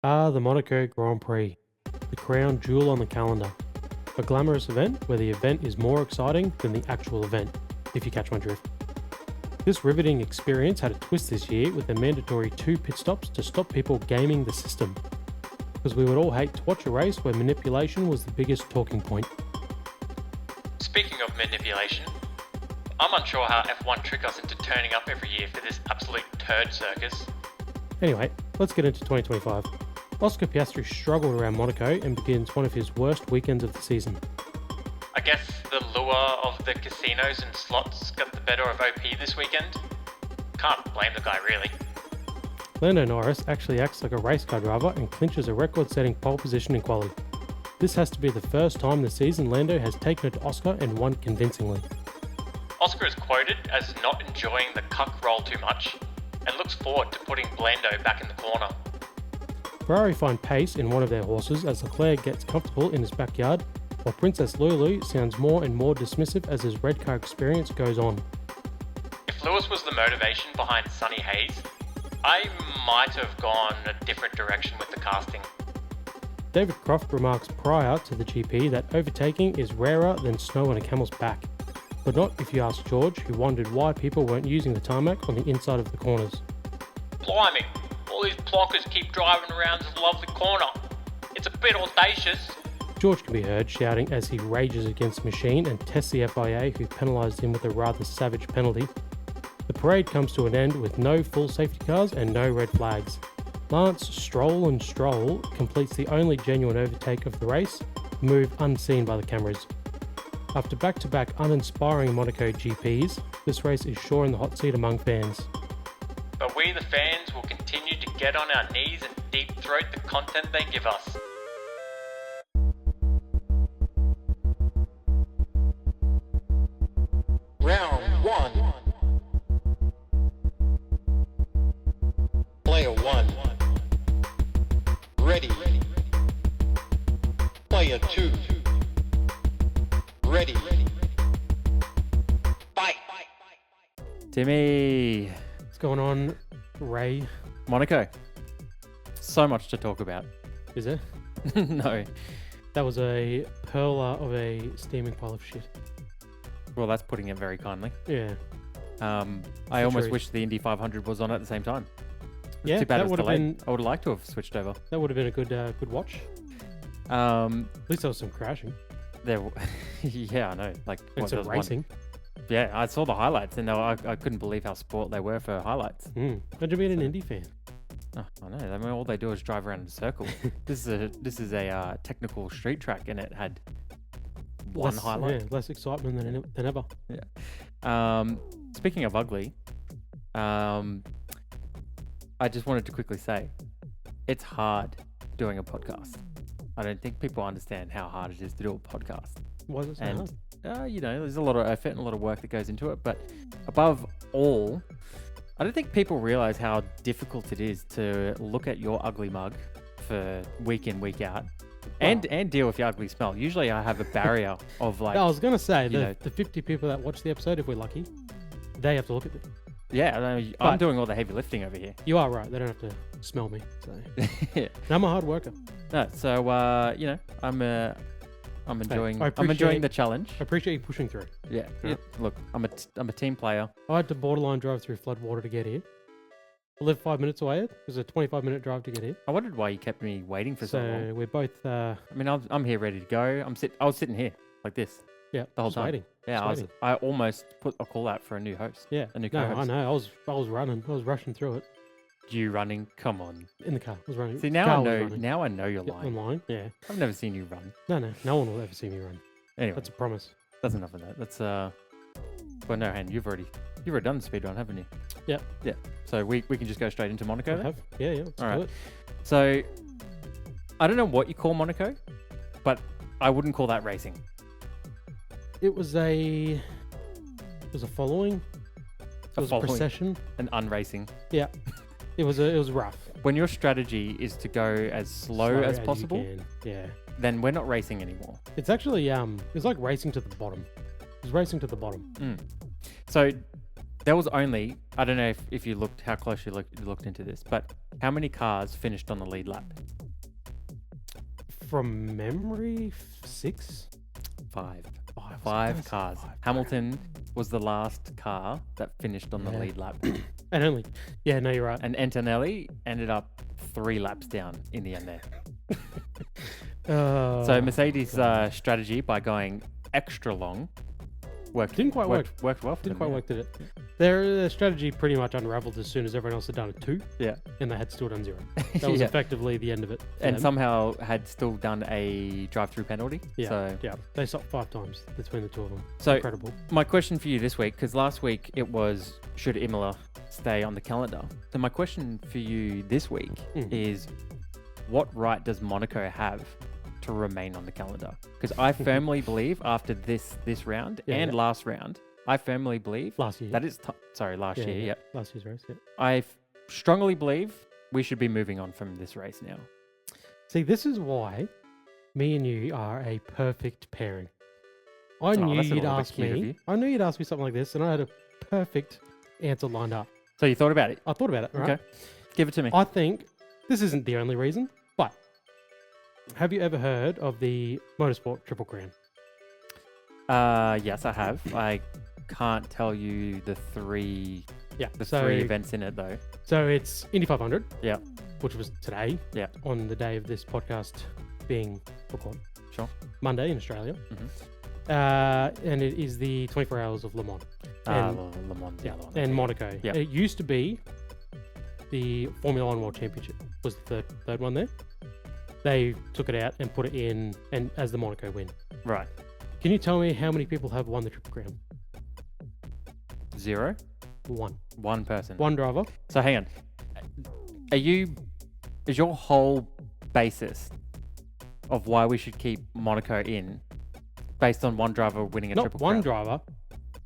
The Monaco Grand Prix, the crown jewel on the calendar. A glamorous event where the event is more exciting than the actual event, if you catch my drift. This riveting experience had a twist this year with the mandatory 2 pit stops to stop people gaming the system. Because we would all hate to watch a race where manipulation was the biggest talking point. Speaking of manipulation, I'm unsure how F1 trick us into turning up every year for this absolute turd circus. Anyway, let's get into 2025. Oscar Piastri struggled around Monaco and begins one of his worst weekends of the season. I guess the lure of the casinos and slots got the better of OP this weekend. Can't blame the guy really. Lando Norris actually acts like a race car driver and clinches a record-setting pole position in quali. This has to be the first time this season Lando has taken it to Oscar and won convincingly. Oscar is quoted as not enjoying the cuck roll too much and looks forward to putting Blando back in the corner. Ferrari find pace in one of their horses as Leclerc gets comfortable in his backyard, while Princess Lulu sounds more and more dismissive as his red car experience goes on. If Lewis was the motivation behind Sonny Hayes, I might have gone a different direction with the casting. David Croft remarks prior to the GP that overtaking is rarer than snow on a camel's back, but not if you ask George, who wondered why people weren't using the tarmac on the inside of the corners. Blimey, all these plonkers keep driving around this lovely corner. It's a bit audacious. George can be heard shouting as he rages against Machine and tests the FIA, who penalised him with a rather savage penalty. The parade comes to an end with no full safety cars and no red flags. Lance Stroll and Stroll completes the only genuine overtake of the race, move unseen by the cameras. After back-to-back uninspiring Monaco GPs, this race is sure in the hot seat among fans. But we the fans will continue to get on our knees and deep throat the content they give us. Round 1. Player 1. Ready. Player 2. Ready. Fight. Timmy, What's going on, Ray? Monaco. So much to talk about. Is it? No. That was a perler of a steaming pile of shit. Well, that's putting it very kindly. Yeah. I almost truth. wish the Indy 500 was on at the same time. Yeah, Too bad that it was would have delayed. been I would have liked to have switched over. that would have been a good watch. At least there was some crashing Yeah, I know. Like, and what, some there was one- racing. Yeah, I saw the highlights, and I couldn't believe how sport they were for highlights. Imagine being an Indy fan. Oh, I know. I mean, all they do is drive around in a circle. This is a technical street track, and it had one highlight. Yeah, less excitement than ever. Speaking of ugly, I just wanted to quickly say, it's hard doing a podcast. I don't think people understand how hard it is to do a podcast. Why is it so hard? And, there's a lot of effort and a lot of work that goes into it. But above all, I don't think people realize how difficult it is to look at your ugly mug for week in, week out. And deal with your ugly smell. Usually I have a barrier of like... I was going to say, you know, the 50 people that watch the episode, if we're lucky, they have to look at it. Yeah, I'm But- doing all the heavy lifting over here. You are right. They don't have to smell me. So Yeah. I'm a hard worker. No, so I'm enjoying. I I'm enjoying appreciate- the challenge. I appreciate you pushing through. Yeah. Look, I'm a team player. I had to borderline drive through floodwater to get here. I live 5 minutes away. It was a 25-minute drive to get here. I wondered why you kept me waiting for so long. So we're both, I mean, I'm here ready to go. I was sitting here like this. yeah, The whole just time. waiting. Yeah, Just waiting. I almost put a call out for a new host. Yeah, A new no, co-host. I know. I was running. I was rushing through it You running? Come on. in the car. I was running. See, Car now I was know. running. Now I know you're Yeah, lying. I'm lying. Yeah. I've never seen you run. No one will ever see me run. Anyway, That's a promise. that's enough of that. That's Well, no, Han, you've already done the speedrun, haven't you? Yeah. Yeah. So we can just go straight into Monaco. I then? have. Yeah. Let's All do right. it. So, I don't know what you call Monaco, but I wouldn't call that racing. It was a following. It was a following. procession. An unracing. Yeah. It was rough. When your strategy is to go as slow as you possible, can. Yeah. then we're not racing anymore. It's actually it's like racing to the bottom. It was racing to the bottom. So there was only, I don't know if you looked, how close you looked into this, but how many cars finished on the lead lap? from memory, 6? Five. Five. Five cars. Hamilton was the last car that finished on the Yeah. lead lap. And only. Yeah, no, you're right. And Antonelli ended up 3 laps down in the end there. So Mercedes' strategy by going extra long Didn't quite work. Worked well for Didn't them. quite work, did it? Their strategy pretty much unraveled as soon as everyone else had done a 2, Yeah. and they had still done 0. That was Yeah. effectively the end of it. for And them. somehow had still done a drive-through penalty. Yeah, So yeah, they stopped 5 times between the two of them. So- Incredible. my question for you this week, because last week it was, should Imola stay on the calendar? So my question for you this week is, what right does Monaco have to remain on the calendar? Because I firmly believe after this round Yeah, and yeah. last round, I firmly believe Last year. that it's last year. Yeah, Last year's race. Yeah. strongly believe we should be moving on from this race now. See, this is why me and you are a perfect pairing. I Oh, knew that's a you'd little bit ask cute of me. you. I knew you'd ask me something like this, and I had a perfect answer lined up. So you thought about it? I thought about it. Right? Okay, give it to me. I think this isn't the only reason, but have you ever heard of the Motorsport Triple Crown? Yes, I have. I can't tell you the three Yeah. three events in it though. So it's Indy 500. Yeah. Which was today. Yeah. On the day of this podcast being recorded. Sure. Monday in Australia. Mhm. And it is the 24 Hours of Le Mans. And- Le Mans, the Yeah, other one. and Monaco. Yeah. It used to be the Formula One World Championship was the third one there. They took it out and put it in and as the Monaco win. Right. Can you tell me how many people have won the Triple Crown? 0. One. 1 person. One driver. So hang on. Is your whole basis of why we should keep Monaco in based on one driver winning a Not triple one crown? driver.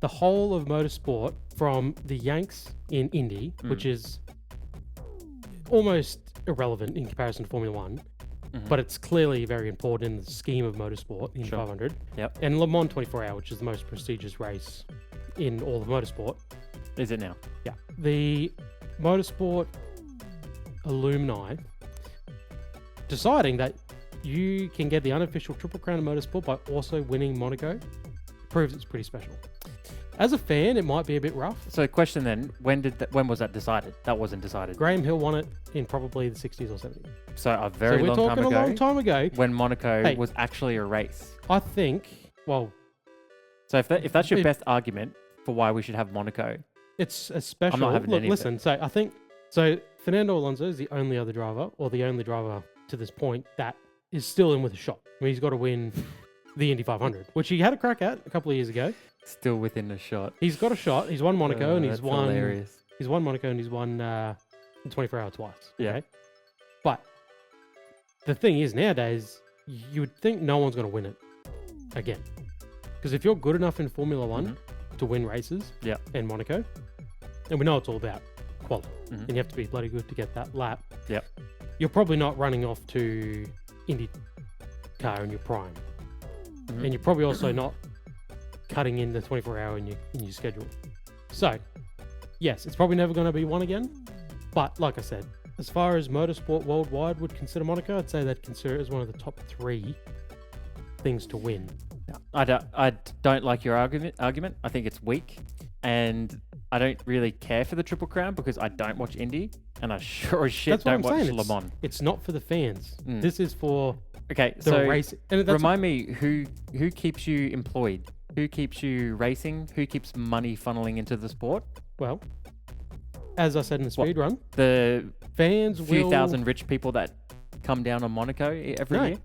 The whole of motorsport from the Yanks in Indy, Mm. which is almost irrelevant in comparison to Formula One, Mhm. but it's clearly very important in the scheme of motorsport in Sure. 500. Yep. And Le Mans 24 Hour, which is the most prestigious race in all of motorsport. Is it now? Yeah. The motorsport alumni deciding that you can get the unofficial Triple Crown of motorsport by also winning Monaco proves it's pretty special. As a fan, it might be a bit rough. So question then, when was that decided? That wasn't decided. Graham Hill won it in probably the 60s or 70s. So a So very we're long time talking ago, a long time ago. when Monaco Hey. was actually a race. I think, well, So if that's your It- best argument for why we should have Monaco, it's a special. having Look, any of it. listen. So I think Fernando Alonso is the only other driver, or the only driver to this point that is still in with a shot. I mean, he's got to win the Indy 500, which he had a crack at a couple of years ago. still within a shot. He's got a shot. He's won Monaco and he's That's won. hilarious. He's won Monaco and he's won the 24 Hour twice. Yeah. Okay? But the thing is, nowadays, you would think no one's going to win it again. Because if you're good enough in Formula One to win races Mm-hmm. Yeah. and Monaco, and we know it's all about quality, Mhm. and you have to be bloody good to get that lap, Yep. you're probably not running off to Indy car in your prime. Mhm. And you're probably also not cutting in the 24 hour in your schedule. So, yes, it's probably never going to be one again. But like I said, as far as motorsport worldwide would consider Monaco, I'd say they'd consider it as one of the top 3 things to win. I don't like your argument. I think it's weak, and I don't really care for the Triple Crown because I don't watch Indy, and I sure as shit That's what don't I'm watch saying. Le Mans. It's not for the fans. Mm. This is for Okay, the so race. And that's remind me who keeps you employed, who keeps you racing, who keeps money funneling into the sport. well, as I said in the What? speed run, The fans few will thousand rich people that come down on Monaco every No. year.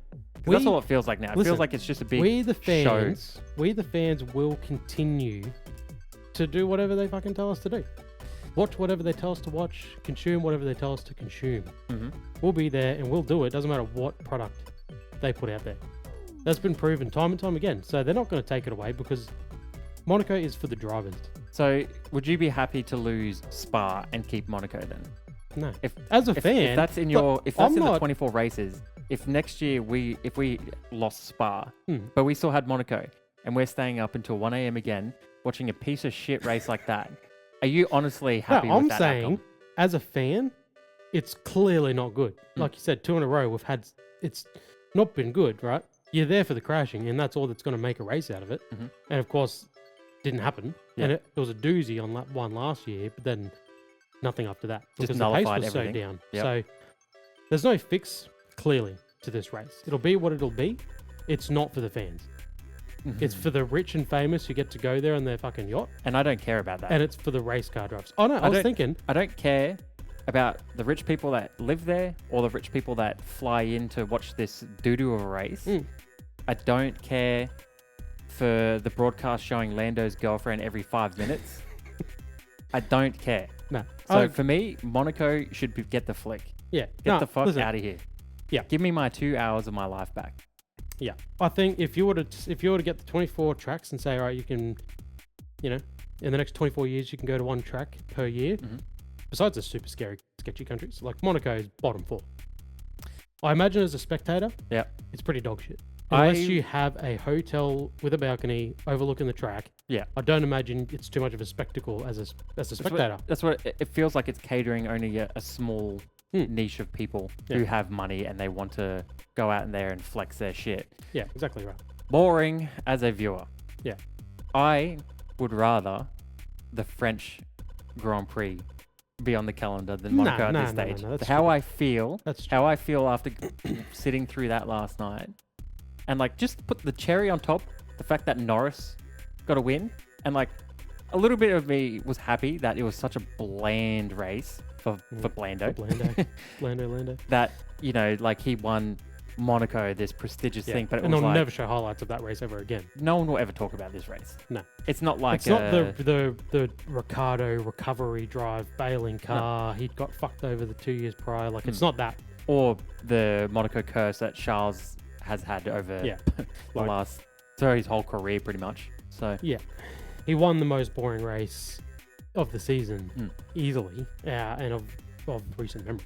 'Cause that's We- all it feels like now. It listen, feels like it's just a big we the show. fans will continue to do whatever they fucking tell us to do. Watch whatever they tell us to watch, consume whatever they tell us to consume. Mhm. We'll be there and we'll do it. Doesn't matter what product they put out there. That's been proven time and time again. So they're not going to take it away because Monaco is for the drivers. So would you be happy to lose Spa and keep Monaco then? No. If As a if, fan, if that's in look, your if that's I'm in the not- 24 races, if next year we lost Spa, Hmm. but we still had Monaco, and we're staying up until 1 a.m. again watching a piece of shit race like that, are you honestly happy no, with I'm that saying, outcome? as a fan, it's clearly not good. Hmm. Like you said, 2 in a row, we've had it's not been good, right? You're there for the crashing, and that's all that's going to make a race out of it. Mhm. And of course, didn't happen. Yeah. And it was a doozy on lap 1 last year, but then nothing after that Just because the pace nullified was so everything. down. Yep. So there's no fix clearly to this race. It'll be what it'll be. It's not for the fans. It's for the rich and famous who get to go there on their fucking yacht, And I don't care about that. and it's for the race car drivers. Oh no, I was don't- thinking, I don't care about the rich people that live there or the rich people that fly in to watch this doo-doo of a race. Mm. I don't care for the broadcast showing Lando's girlfriend every 5 minutes. I don't care. no. So for me, Monaco should get the flick. Yeah, Get the fuck listen, out of here. Yeah. Give me my 2 hours of my life back. Yeah, I think if you were to get the 24 tracks and say, all right, you can, in the next 24 years, you can go to 1 track per year. Mhm. Besides the super scary, sketchy countries like Monaco is bottom 4. I imagine as a spectator, Yeah. it's pretty dog shit. Unless I- you have a hotel with a balcony overlooking the track, Yeah. I don't imagine it's too much of a spectacle as a spectator. That's what it feels like. It's catering only a small Hmm. niche of people Yeah. who have money and they want to go out in there and flex their shit. Yeah, exactly right. Boring as a viewer. Yeah. I would rather the French Grand Prix be on the calendar than Nah, Monaco at nah, this nah, nah, stage. nah, that's how stupid. I feel, That's how I feel after sitting through that last night, and like just put the cherry on top, the fact that Norris got a win, and like a little bit of me was happy that it was such a bland race for Blando. Blando, Blando. That like he won Monaco, this prestigious Yeah. thing, but it and was they'll like never show highlights of that race ever again. no one will ever talk about this race. No. It's not like It's not the Ricardo recovery drive bailing car. He'd got fucked over the 2 years prior. Like it's not that. or the Monaco curse that Charles has had over Yeah. the Like- last throughout his whole career, pretty much. So Yeah, he won the most boring race of the season Mm. easily, and of recent memory.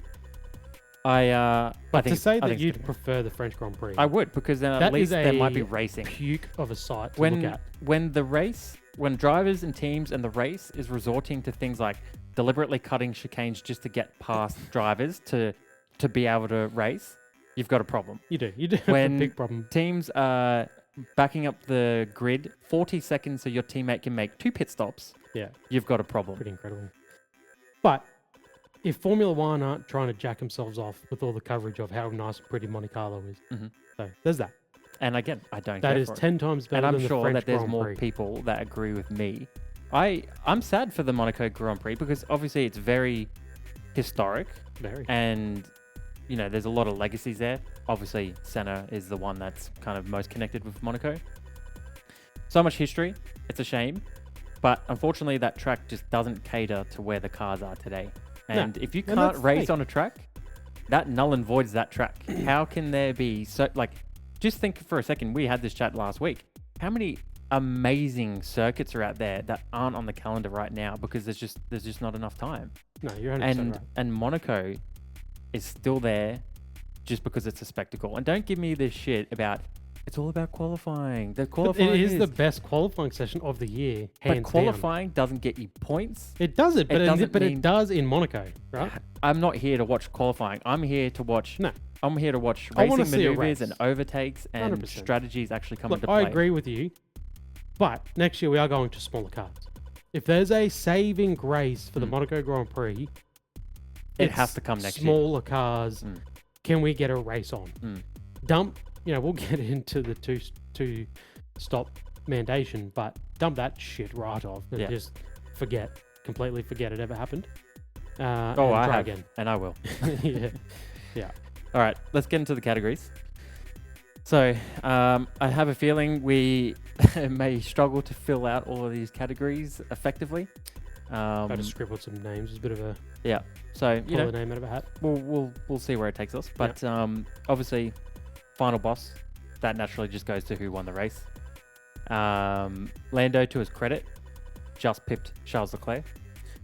I But think to say I that think you'd it's- prefer the French Grand Prix, I would, because then at that least is there might be a racing. puke of a sight to When look at. when drivers and teams and the race is resorting to things like deliberately cutting chicanes just to get past drivers to be able to race, you've got a problem. You do have a when big problem. Teams are backing up the grid 40 seconds so your teammate can make 2 pit stops, Yeah, you've got a problem. pretty incredible. But if Formula One aren't trying to jack themselves off with all the coverage of how nice and pretty Monte Carlo is, Mhm. so there's that. And again, I don't That care is for it. 10 times better And I'm than the sure French that there's Grand more Prix. people that agree with me. I'm sad for the Monaco Grand Prix because obviously it's very historic Very. and there's a lot of legacies there. Obviously Senna is the one that's kind of most connected with Monaco. So much history, it's a shame. But unfortunately that track just doesn't cater to where the cars are today. And if you and can't that's race fake. on a track, that null and voids that track. How can there be just think for a second, we had this chat last week. How many amazing circuits are out there that aren't on the calendar right now because there's just not enough time. No, you're 100% And right. and Monaco is still there just because it's a spectacle. And don't give me this shit about it's all about qualifying. The But qualifying it is the best qualifying session of the year, but hands down. qualifying doesn't get you points. It does it, but doesn't but mean- it does in Monaco, right? I'm not here to watch qualifying. I'm here to watch. No. I'm here to watch I wanna racing see a maneuvers race. and overtakes and 100%. strategies actually come Look, into I play. agree with you, but next year we are going to smaller cars. If there's a saving grace for the Monaco Grand Prix, It has to come next year. smaller cars. Mm. Can we get a race on? Mm. Dump. We'll get into the two stop mandation, but dump that shit right off and Yeah. just completely forget it ever happened. Oh, and I try have, again. and I will. Yeah. All right, let's get into the categories. So, I have a feeling we may struggle to fill out all of these categories effectively. I just scribbled some names. It's a bit of a Yeah. So pull a name out of a hat. we'll see where it takes us. But obviously, final boss that naturally just goes to who won the race. Lando, to his credit, just pipped Charles Leclerc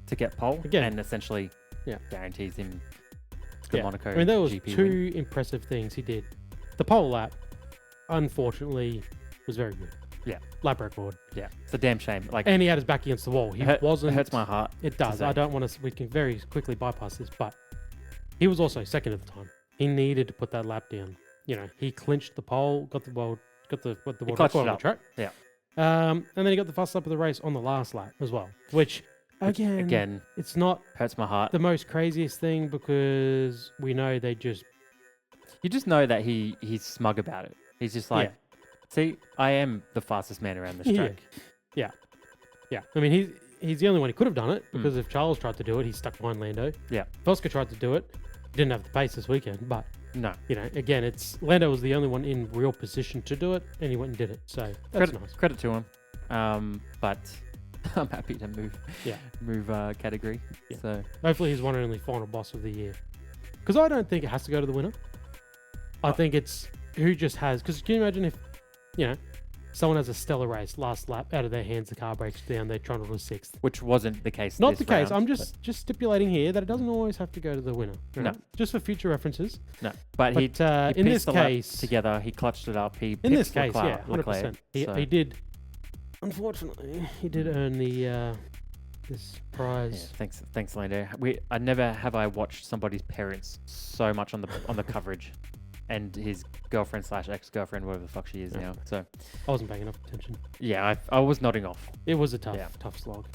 to get pole Again. and essentially Yeah. guarantees him the Monaco I mean, there was GP two win. impressive things he did. The pole lap, unfortunately, was very good. Yeah. Lap record. Yeah, it's a damn shame. Like, And he had his back against the wall. He wasn't. It hurts my heart. It does. say. I don't want to. We can very quickly bypass this, but he was also second at the time. He needed to put that lap down. he clinched the pole, got the world record clutched on it the up. track. Yeah. And then he got the fast lap of the race on the last lap as well, which again, it's not hurts my heart. the most craziest thing because we know they just You just know that he's smug about it. He's just like, see, I am the fastest man around this track. Yeah. I mean, he's the only one who could have done it because if Charles tried to do it, he's stuck behind Lando. Yeah. If Oscar tried to do it, he didn't have the pace this weekend. But, No. Again, Lando was the only one in real position to do it, and he went and did it. So that's nice. Credit to him. But I'm happy to move category. Yeah. So Hopefully he's one and only final boss of the year. Because I don't think it has to go to the winner. I think it's who just has... Because can you imagine if, someone has a stellar race, last lap, out of their hands, the car breaks down, they're trying to lose sixth. which wasn't the case. Not this the case. round, I'm just stipulating here that it doesn't always have to go to the winner. No. Just for future references. No, but he in this pieced the lap case, together, he clutched it up. He in this pipped case, Leclerc, 100%. He did. Unfortunately, he did earn the this Yeah, prize. thanks, Lando. I never have I watched somebody's parents so much on the coverage, and his girlfriend / ex-girlfriend, whatever the fuck she is now. So I wasn't paying enough attention. yeah, I was nodding off. It was a tough slog.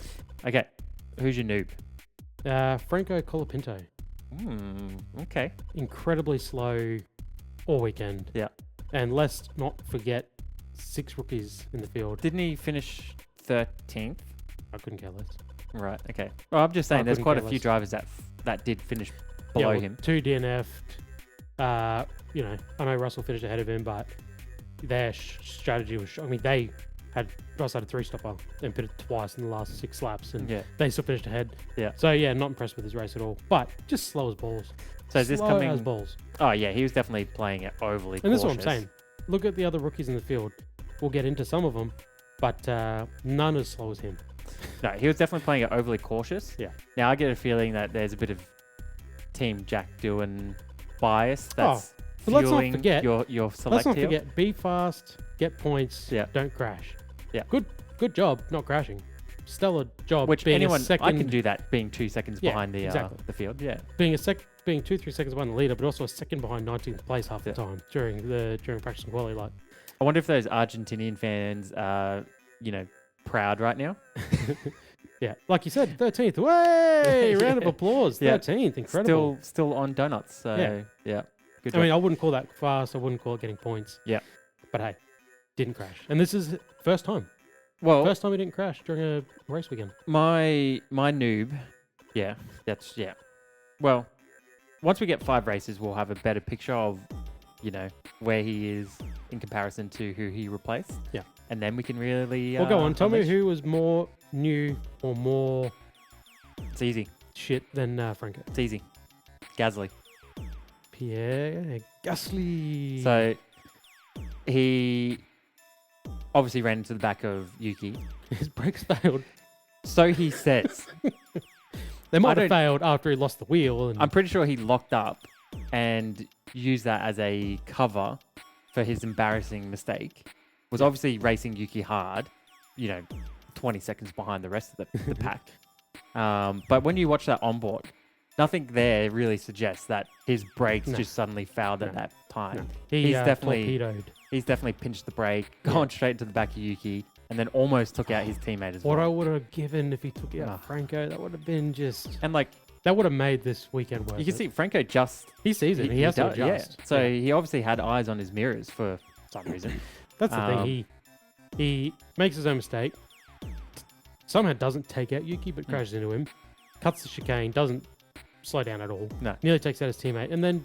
Okay, who's your noob? Franco Colapinto, Okay. incredibly slow all weekend. Yeah. And let's not forget 6 rookies in the field. Didn't he finish 13th? I couldn't care less. Right. Okay. Well, I'm just saying, there's couldn't quite a care few less. drivers that did finish below him. 2 DNF'd. I know Russell finished ahead of him, but their strategy was... Russ had a 3-stopper and pitted twice in the last 6 laps, and they still finished ahead. Yeah. So, not impressed with his race at all. But just slow as balls. So is this slow coming? as balls. Oh yeah, he was definitely playing it overly. And this is what I'm cautious. saying. Look at the other rookies in the field. We'll get into some of them, but none as slow as him. No, he was definitely playing it overly cautious. Yeah. Now I get a feeling that there's a bit of Team Jack doing bias that's but let's not fueling forget- your select Let's not here. forget, be fast, get points, don't crash. Yeah. Good job not crashing. Stellar job Which being anyone a second, I can do that being 2 seconds Yeah, behind the exactly. the field. Yeah. being 2-3 seconds behind the leader, but also a second behind 19th place half the Yeah. time during practice and quali. Like, I wonder if those Argentinian fans are, proud right now. yeah, like you said, 13th. Way round of applause. Yeah. 13th, incredible. Still on donuts. So yeah. Good I job. mean, I wouldn't call that fast. I wouldn't call it getting points. Yeah. But hey, didn't crash, and this is first time. well, First time he didn't crash during a race weekend. my noob. Yeah. Well, once we get 5 races, we'll have a better picture of, where he is in comparison to who he replaced. Yeah. And then we can really. Well, go on. Tell me unleash. who was more new or more It's easy. shit than Franco. It's easy. Gasly. Pierre Gasly. So he obviously ran into the back of Yuki. his brakes failed. So he says. They might I have don't- failed after he lost the wheel. And I'm pretty sure he locked up and used that as a cover for his embarrassing mistake. Was obviously racing Yuki hard, 20 seconds behind the rest of the pack. But when you watch that onboard, nothing there really suggests that his brakes No. just suddenly failed at No. that time. No. He He's definitely torpedoed. He's definitely pinched the brake, gone straight into the back of Yuki, and then almost took out his teammate as What I well. would have given if he took out Ah. Franco, that would have been just... And like That would have made this weekend worth you can it. see, Franco just He sees it. He has to does, yeah. adjust. So Yeah. he obviously had eyes on his mirrors for some reason. That's the thing. He makes his own mistake. Somehow doesn't take out Yuki, but crashes into him. Cuts the chicane. Doesn't slow down at all. No. Nearly takes out his teammate, and then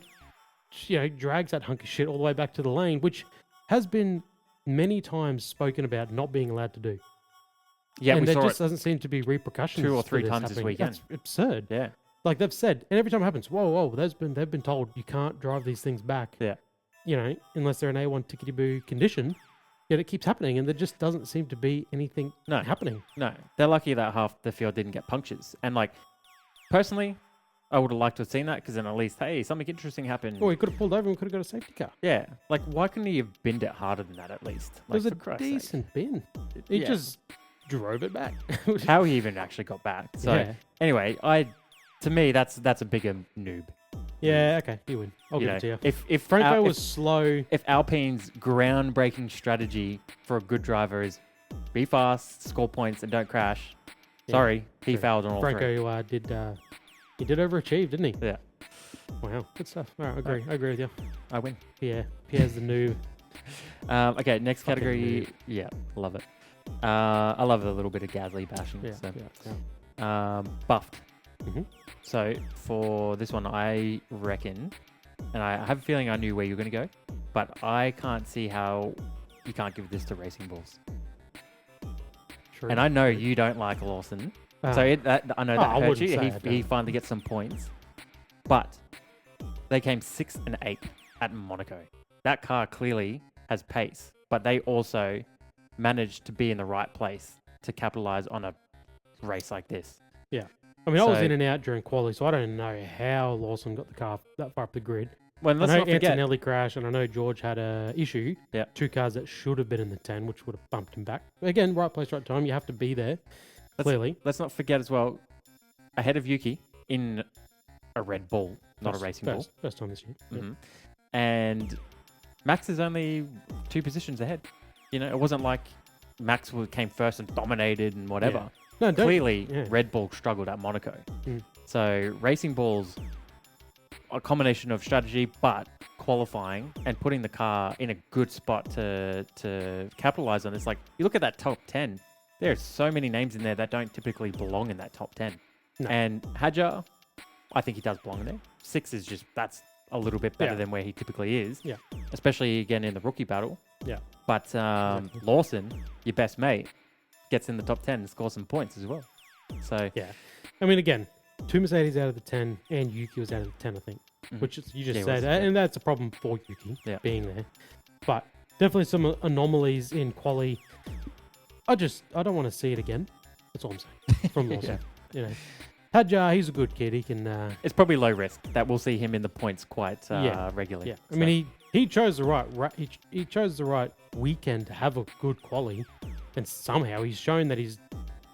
drags that hunk of shit all the way back to the lane, which has been many times spoken about not being allowed to do. Yeah, and we there saw just it. doesn't seem to be repercussions. 2 or for 3 times this happening. weekend. That's absurd. Yeah. Like they've said, and every time it happens, whoa, they've been told you can't drive these things back. Yeah. Unless they're in A1 tickety-boo condition. Yet it keeps happening, and there just doesn't seem to be anything No. happening. No, they're lucky that half the field didn't get punctures. And like, personally, I would have liked to have seen that because then at least, hey, something interesting happened. Or he could have pulled over and could have got a safety car. Yeah, like why couldn't he have binned it harder than that at least? It Like, was a for Christ's sake. decent bin. He Yeah. just drove it back. How he even actually got back. So Yeah. anyway, to me that's a bigger noob. Yeah, okay, you win. I'll You give know, it to you. if Franco Al- was slow. if Alpine's groundbreaking strategy for a good driver is be fast, score points, and don't crash, Yeah, sorry, he true. failed on all three. Franco he did overachieve, didn't he? Yeah, Wow, good stuff. All right, I agree with you. I win. Pierre's the noob. Okay, next Fucking category. Yeah, love it. I love a little bit of Gasly bashing. Yeah, so. yeah. Buffed. Mhm. So for this one, I reckon, and I have a feeling I knew where you're going to go, but I can't see how you can't give this to Racing Bulls. True. And I know you don't like Lawson, Ah. so I know that I hurt you. wouldn't say I He don't. finally gets some points, but they came 6th and 8th at Monaco. That car clearly has pace, but they also managed to be in the right place to capitalize on a race like this. I mean, I was So- in and out during quali, so I don't know how Lawson got the car that far up the grid. Well, let's I know not forget. Antonelli crashed, and I know George had a issue. Yeah. 2 cars that should have been in the 10, which would have bumped him back. Again, right place, right time. You have to be there. Clearly. Let's not forget as well, ahead of Yuki in a Red Bull, not a Racing Bull. First time this year. Yeah. Mhm. And Max is only 2 positions ahead. You know, it wasn't like Max came first and dominated and whatever. No, don't. Clearly, yeah. Red Bull struggled at Monaco. Mm. So Racing Bulls, a combination of strategy, but qualifying and putting the car in a good spot to capitalize on this. Like, you look at that top 10, there's so many names in there that don't typically belong in that top 10. No. And Hadjar, I think he does belong in there. 6 is just, that's a little bit better Yeah. than where he typically is. Yeah. Especially, again, in the rookie battle. Yeah. But Exactly. Lawson, your best mate, gets in the top 10 and scores some points as well. So, Yeah. I mean, again, 2 Mercedes out of the 10, and Yuki was out of the 10, I think. Mhm. Which is, you just Yeah, it said, was, yeah. and that's a problem for Yuki Yeah. being there. But definitely some anomalies in quali. I don't want to see it again. That's all I'm saying from Lawson. You know, Hadjar, he's a good kid. He can. it's probably low risk that we'll see him in the points quite Yeah. regularly. Yeah, I So, mean, he chose the right he chose the right weekend to have a good quali, and somehow he's shown that he's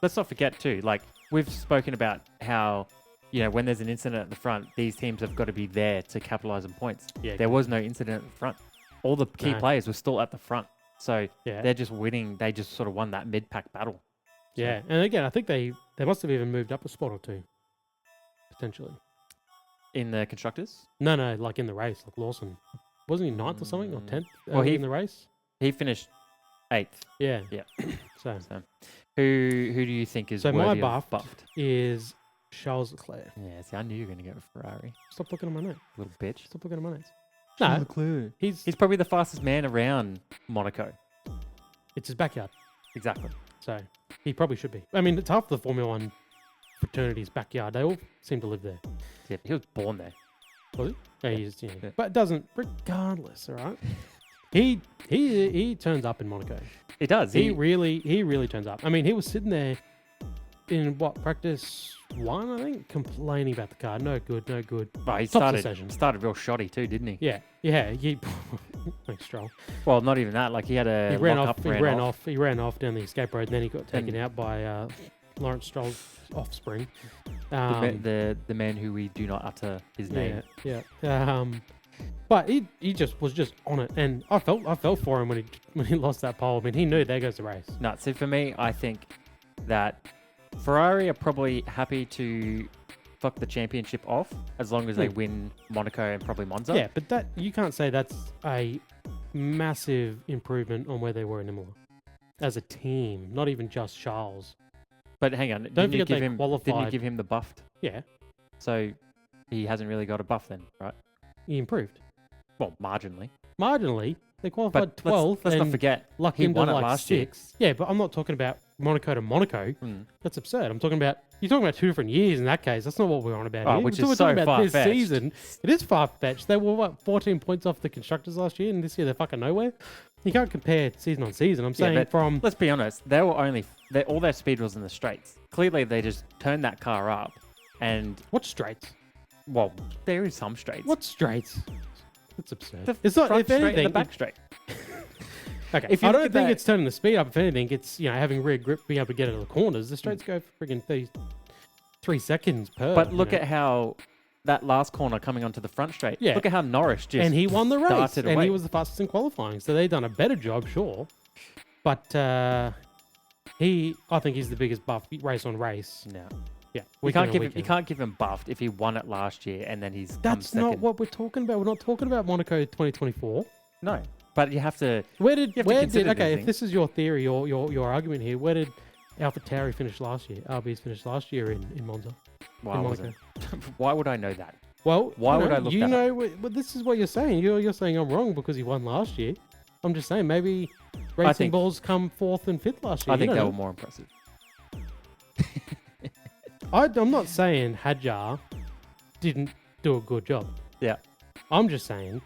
let's not forget too, like we've spoken about how, you know, when there's an incident at the front, these teams have got to be there to capitalize on points. yeah There was no incident at the front. All the key No. players were still at the front. So yeah they're just winning. They just sort of won that mid-pack battle. So, yeah, and again, I think they must have even moved up a spot or two, potentially. in the constructors, No, like in the race, like Lawson, wasn't he 9th or something or 10th? Well, he- in the race. he finished 8th. Yeah, Yeah. So So who do you think is So my worthy of buff buffed? is Charles Leclerc. Yeah, see, I knew you were going to go with Ferrari. Stop looking at my notes. Little bitch. Stop looking at my notes. No, Leclerc. he's He's probably the fastest man around Monaco. it's his backyard, Exactly. so he probably should be. I mean, it's half the Formula One fraternity's backyard. They all seem to live there. Yeah, he was born there. Was it? Yeah, Yeah. he's, Yeah. But it doesn't. Regardless, all right. He turns up in Monaco. He does. He really turns up. I mean, he was sitting there in practice 1, I think, complaining about the car. No good, no good. Oh, he Stops the session. started real shoddy too, didn't he? Yeah. He thanks, Stroll. Well, not even that. Like he had a He ran lock off. up, He ran off. He ran off down the escape road, and then he got taken out by Lawrence Stroll's offspring. The man who we do not utter his name. Yeah. But he just was just on it, and I felt for him when he lost that pole. I mean, he knew there goes the race. No, so for me, I think that Ferrari are probably happy to fuck the championship off as long as they win Monaco and probably Monza. Yeah, but that you can't say that's a massive improvement on where they were in Imola as a team, not even just Charles. But hang on, Don't didn't you forget they Didn't you qualified. give him the buffed? Yeah, So he hasn't really got a buff then, right? he improved Well, marginally. marginally. They qualified But 12th. let's not and forget, lucked he into won it like last year. 6. Yeah, but I'm not talking about Monaco to Monaco. Mm. That's absurd. You're talking about 2 different years in that case. That's not what we're on about Oh, here. which We're is talking so about this far-fetched. season. It is far-fetched. They were 14 points off the constructors last year, and this year they're fucking nowhere. You can't compare season on season. I'm saying but from Let's be honest, they were all their speed was in the straights. Clearly, they just turned that car up, and what straights? well, there is some straights. What straights? That's absurd. The It's not. front If straight anything, and the back straight. okay. if you I look don't at think that- it's turning the speed up. If anything, it's having rear grip, being able to get out of the corners. The straights go for friggin' 3 seconds per. But look at how that last corner coming onto the front straight. Yeah. Look at how Norris just And he won the race. darted And away. he was the fastest in qualifying. So they've done a better job, sure. But I think he's the biggest buff race on race. No. Yeah. You can't give him buffed if he won it last year and then he's come That's second. not what we're talking about. We're not talking about Monaco 2024. No. But you have to... Where did consider these if things. this is your theory or your argument here, where did AlphaTauri finish last year? RB's finished last year in Monza. Why in was Monaco. it? Why would I know that? Well, Why would I look you that know, but this is what you're saying. You're saying I'm wrong because he won last year. I'm just saying maybe Racing think- Balls come 4th and 5th last year. I think You they don't were know. more impressive. I'm not saying Hadjar didn't do a good job. Yeah. I'm just saying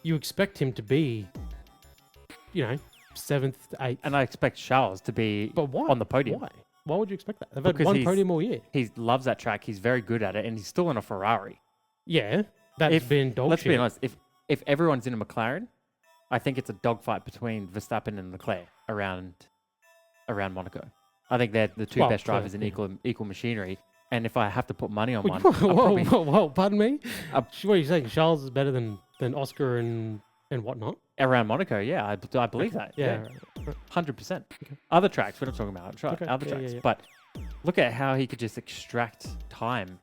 you expect him to be, 7th, 8th. And I expect Charles to be But why? on the podium. Why? Why would you expect that? They've had Because one he's- podium all year. He loves that track. He's very good at it. And he's still in a Ferrari. Yeah, that's If- been dog Let's shit. be honest. If everyone's in a McLaren, I think it's a dogfight between Verstappen and Leclerc around Monaco. I think they're the two Well, best drivers yeah. in equal machinery. And if I have to put money on one, Whoa, pardon me? Uh, What are you saying? Charles is better than Oscar and whatnot? around Monaco, yeah, I believe that. Yeah. 100%. Other tracks, we're not talking about Okay, other yeah, tracks. yeah. But look at how he could just extract time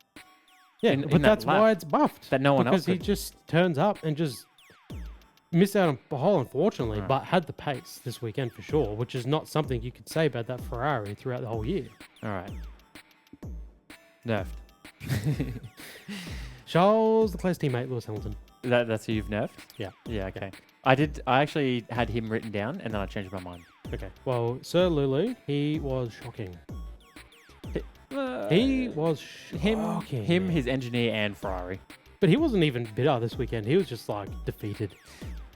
Yeah, in but that that's lap why it's buffed. that no one else Because he could. just turns up and just missed out on Pahal, unfortunately, Right. but had the pace this weekend for sure, which is not something you could say about that Ferrari throughout the whole year. All right. Nerfed. Charles Leclerc's teammate, Lewis Hamilton. That's who you've nerfed? Yeah. Yeah, okay. I actually had him written down and then I changed my mind. Okay. Well, Sir Lulu, he was shocking. He was shocking. Him, his engineer, and Ferrari. But he wasn't even bitter this weekend. He was just like defeated.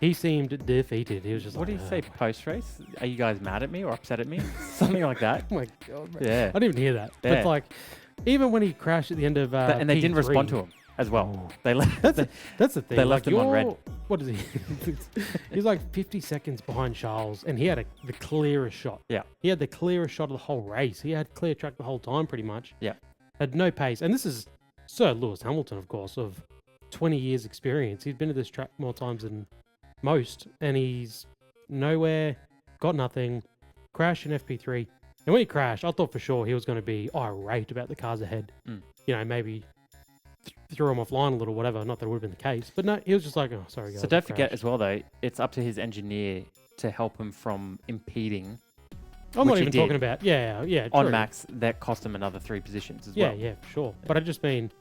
He seemed defeated. He was just What like, did he say post race? Are you guys mad at me or upset at me? Something like that. Oh my God, man. Yeah. I didn't even hear that. Yeah. But like, even when he crashed at the end of And they didn't P3, respond to him as well. They left. That's the thing. They left like, him on red. What is he? He's like 50 seconds behind Charles, and he had the clearest shot. Yeah. He had the clearest shot of the whole race. He had clear track the whole time, pretty much. Yeah. Had no pace. And this is Sir Lewis Hamilton, of course, of 20 years experience. He's been to this track more times than most, and he's nowhere, got nothing, crashed in FP3. And when he crashed, I thought for sure he was going to be irate about the cars ahead. Mm. Maybe threw him offline a little, whatever. Not that it would have been the case. But no, he was just like, oh, sorry, guys. So I don't forget crashed." as well, though, it's up to his engineer to help him from impeding I'm which not he even did. talking about, yeah, on true. Max. That cost him another 3 positions as Yeah, well. yeah, for sure. But I just mean,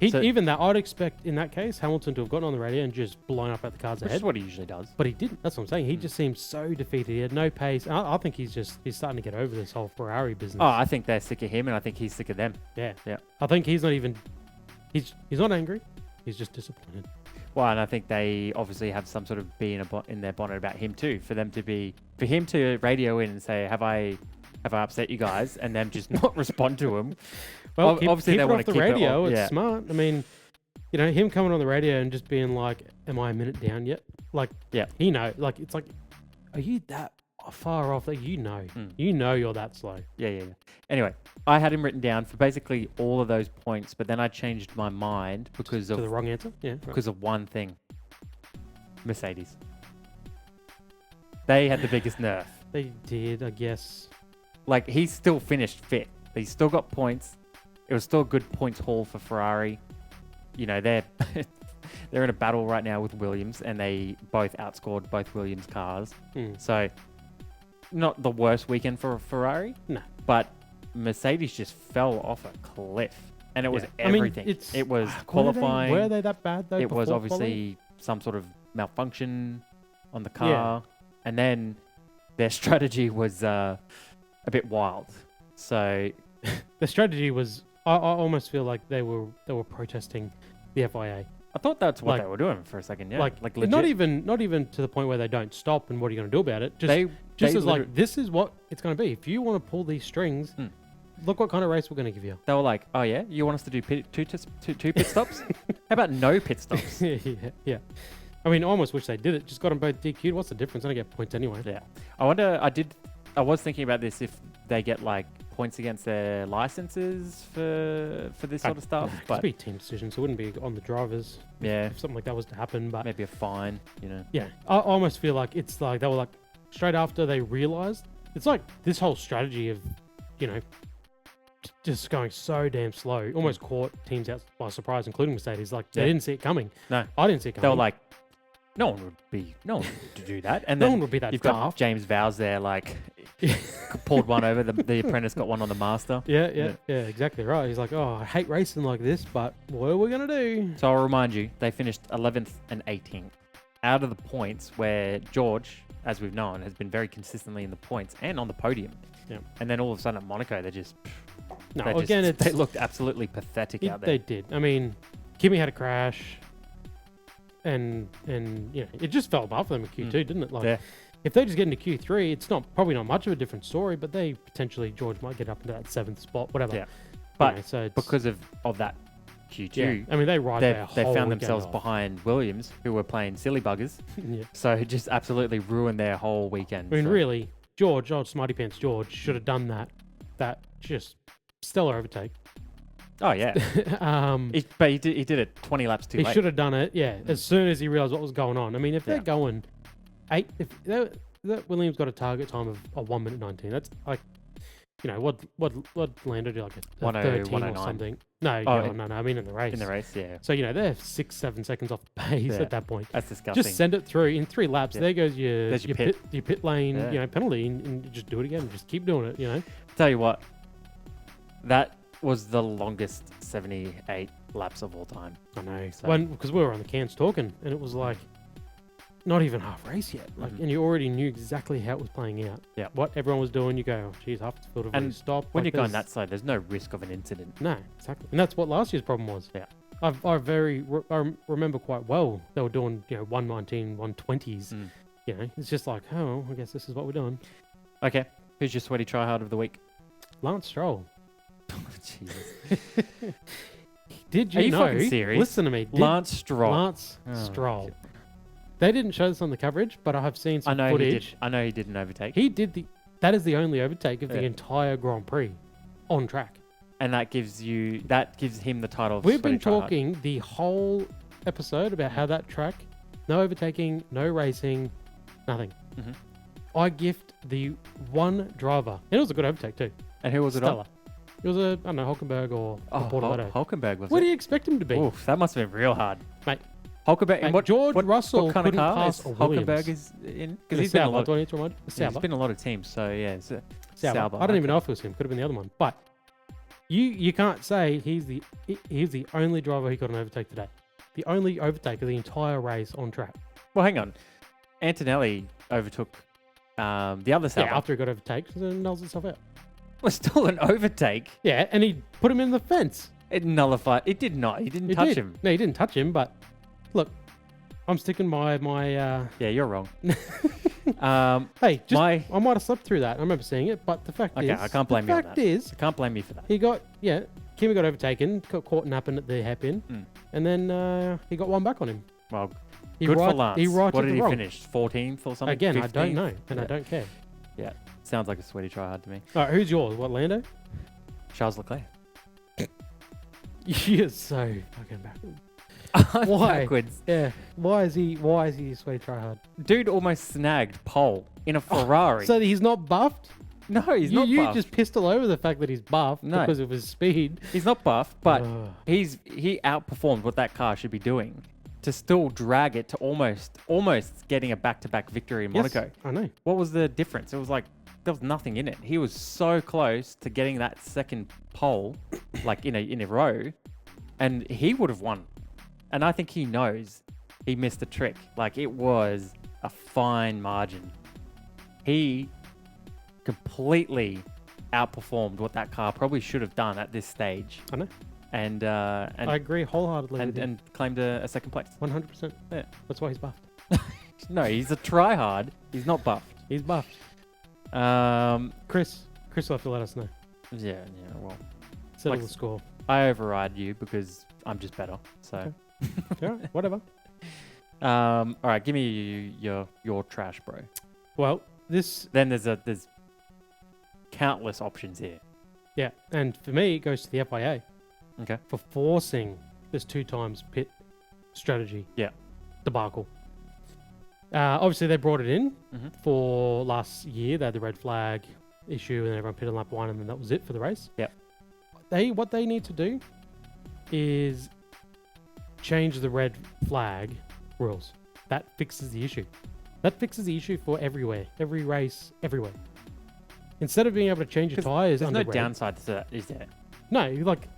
So- even that, I'd expect in that case Hamilton to have gotten on the radio and just blown up at the cars Which ahead. is what he usually does. But he didn't. That's what I'm saying. He just seemed so defeated. He had no pace. I think he's starting to get over this whole Ferrari business. Oh, I think they're sick of him, and I think he's sick of them. yeah. yeah. I think he's not even. He's not angry. He's just disappointed. Well, and I think they obviously have some sort of bee in their bonnet about him too. For him to radio in and say, "Have I upset you guys?" and them just not respond to him. Well, Obviously keep they it wanna off the keep it on- radio. It's yeah. smart. I mean, him coming on the radio and just being like, "Am I a minute down yet?" Like, Yeah. he know. Like, it's like, are you that far off? Like, Mm. you know, you're that slow. Yeah. Anyway, I had him written down for basically all of those points, but then I changed my mind because To the of wrong answer. Yeah. Right. because of one thing. Mercedes. They had the biggest nerf. They did, I guess. Like, he still finished fifth. He's still got points. It was still a good points haul for Ferrari. They're they're in a battle right now with Williams, and they both outscored both Williams cars. Mm. So, not the worst weekend for Ferrari. No. But Mercedes just fell off a cliff, and it was Yeah. I mean, everything. it's- it was Were qualifying. they that bad though? It was before obviously some sort of malfunction on the car, and then their strategy was a bit wild. So the strategy was. I almost feel like they were protesting the FIA. I thought that's what Like- they were doing for a second. Yeah, Like legit. not even to the point where they don't stop and what are you going to do about it? Just they just they as like this is what it's going to be. If you want to pull these strings, Mm. look what kind of race we're going to give you. They were like, "Oh yeah, you want us to do two pit stops? How about no pit stops?" yeah. I mean, I almost wish they did it. Just got them both DQ'd. What's the difference? I don't get points anyway. Yeah. I wonder. I was thinking about this if they get like points against their licenses for this sort of stuff. It could But be team decisions. It wouldn't be on the drivers yeah, if something like that was to happen. But maybe a fine. yeah, I almost feel like it's like they were like straight after they realized. It's like this whole strategy of, just going so damn slow, almost caught teams out by surprise, including Mercedes. Like they didn't see it coming. No, I didn't see it coming. they were like, no one would do that. And no then one would be that you've got daft. James Vowles there, like pulled one over. The apprentice got one on the master. Yeah, exactly right. He's like, oh, I hate racing like this, but what are we gonna do? So I'll remind you, they finished 11th and 18th out of the points where George, as we've known, has been very consistently in the points and on the podium. Yeah. And then all of a sudden at Monaco, they looked absolutely pathetic out there. They did. I mean, Kimi had a crash, and it just fell apart for them in Q2, didn't it? Like, if they just get into Q3, it's probably not much of a different story, but they potentially George might get up into that 7th spot, whatever. Yeah. But so because of that Q2, I mean, they found themselves behind Williams, who were playing silly buggers. Yeah. So it just absolutely ruined their whole weekend. I mean, really, George, Smarty Pants George, should have done that just stellar overtake. Oh yeah. But he did it 20 laps too late. He should have done it, as soon as he realized what was going on. I mean, if they're going 8, if that Williams got a target time of 1 minute 19, that's like, what Lando do, like a 13 or something? No, I mean in the race. In the race, yeah. So they're 6-7 seconds off the pace at that point. That's disgusting. Just send it through in 3 laps. There goes your pit lane, Yeah. penalty, and you just do it again. Just keep doing it. Tell you what, that was the longest 78 laps of all time. I know. So- Because we were on the cans talking, and it was like not even half race yet. Like, and you already knew exactly how it was playing out. Yeah. What everyone was doing, you go, oh, geez, half the field have already stopped. When Like, you go on that side, there's no risk of an incident. No, exactly. And that's what last year's problem was. Yeah. I remember quite well they were doing 119, 120s. It's just like, oh, well, I guess this is what we're doing. Okay, who's your sweaty tryhard of the week? Lance Stroll. Jesus. Did you Are you know? fucking serious? Listen to me. Lance Stroll. Lance Stroll. They didn't show this on the coverage, but I have seen some footage. I know he did an overtake. That is the only overtake of the entire Grand Prix on track. And that gives him the title of We've been sweaty tryhard. talking the whole episode about how that track, no overtaking, no racing, nothing. I gift the one driver, and it was a good overtake too. And who was it Stellar. on? It was a, I don't know, Hulkenberg or Portobello. Hulkenberg was Where it? do you expect him to be? Oof, that must have been real hard. Mate, Hulkenberg. Mate, And George Russell what kind of couldn't car pass is a Williams. Hulkenberg is in? Because He's he's been a lot. Do I need to remind you? He's been a lot of teams, so yeah. It's Sauber. Sauber. I don't even know if it was him. Could have been the other one. But you can't say he's the only driver who got an overtake today. The only overtake of the entire race on track. Well, hang on. Antonelli overtook the other Sauber. Yeah, after he got overtaken, so it nulls itself out. Was still an overtake. Yeah, and he put him in the fence. It nullified. It did not. He didn't touch him. No, he didn't touch him. But look, I'm sticking my. Yeah, you're wrong. Hey, I might have slept through that. I remember seeing it, but the fact is, I can't blame you on that. The fact is, I can't blame you for that. Kimi got overtaken, got caught napping at the hairpin, and then he got one back on him. Well, good for Lance. What did he finish? 14th or something? Again, 15th? I don't know, and I don't care. Yeah, sounds like a sweaty tryhard to me. All right, who's yours? What, Lando? Charles Leclerc. You're so fucking backwards. Why? Backwards. Yeah. Why is he a sweaty tryhard? Dude almost snagged pole in a Ferrari. So he's not buffed? No, he's not You buffed. just pissed all over the fact that he's buffed because of his speed. He's not buffed, but he outperformed what that car should be doing to still drag it to almost getting a back-to-back victory in Monaco. I know. What was the difference? It was like there was nothing in it. He was so close to getting that second pole, like in a row, and he would have won. And I think he knows he missed the trick. Like, it was a fine margin. He completely outperformed what that car probably should have done at this stage. I know. And I agree wholeheartedly with you. and claimed a second place. 100%. Yeah. That's why he's buffed. No, he's a tryhard. He's not buffed. He's buffed. Chris will have to let us know. Yeah, well, Settle the score. I override you because I'm just better. So, Okay. All right, whatever. all right, give me your trash, bro. Well, Then there's countless options here. Yeah, and for me, it goes to the FIA Okay. for forcing this 2 times pit strategy Yeah. debacle. Obviously, they brought it in Mhm. for last year. They had the red flag issue, and everyone pitted on lap 1, and then that was it for the race. Yep. What they need to do is change the red flag rules. That fixes the issue. That fixes the issue for everywhere, every race, everywhere. Instead of being able to change your 'Cause tires There's under no red, downside to that, is there? no, like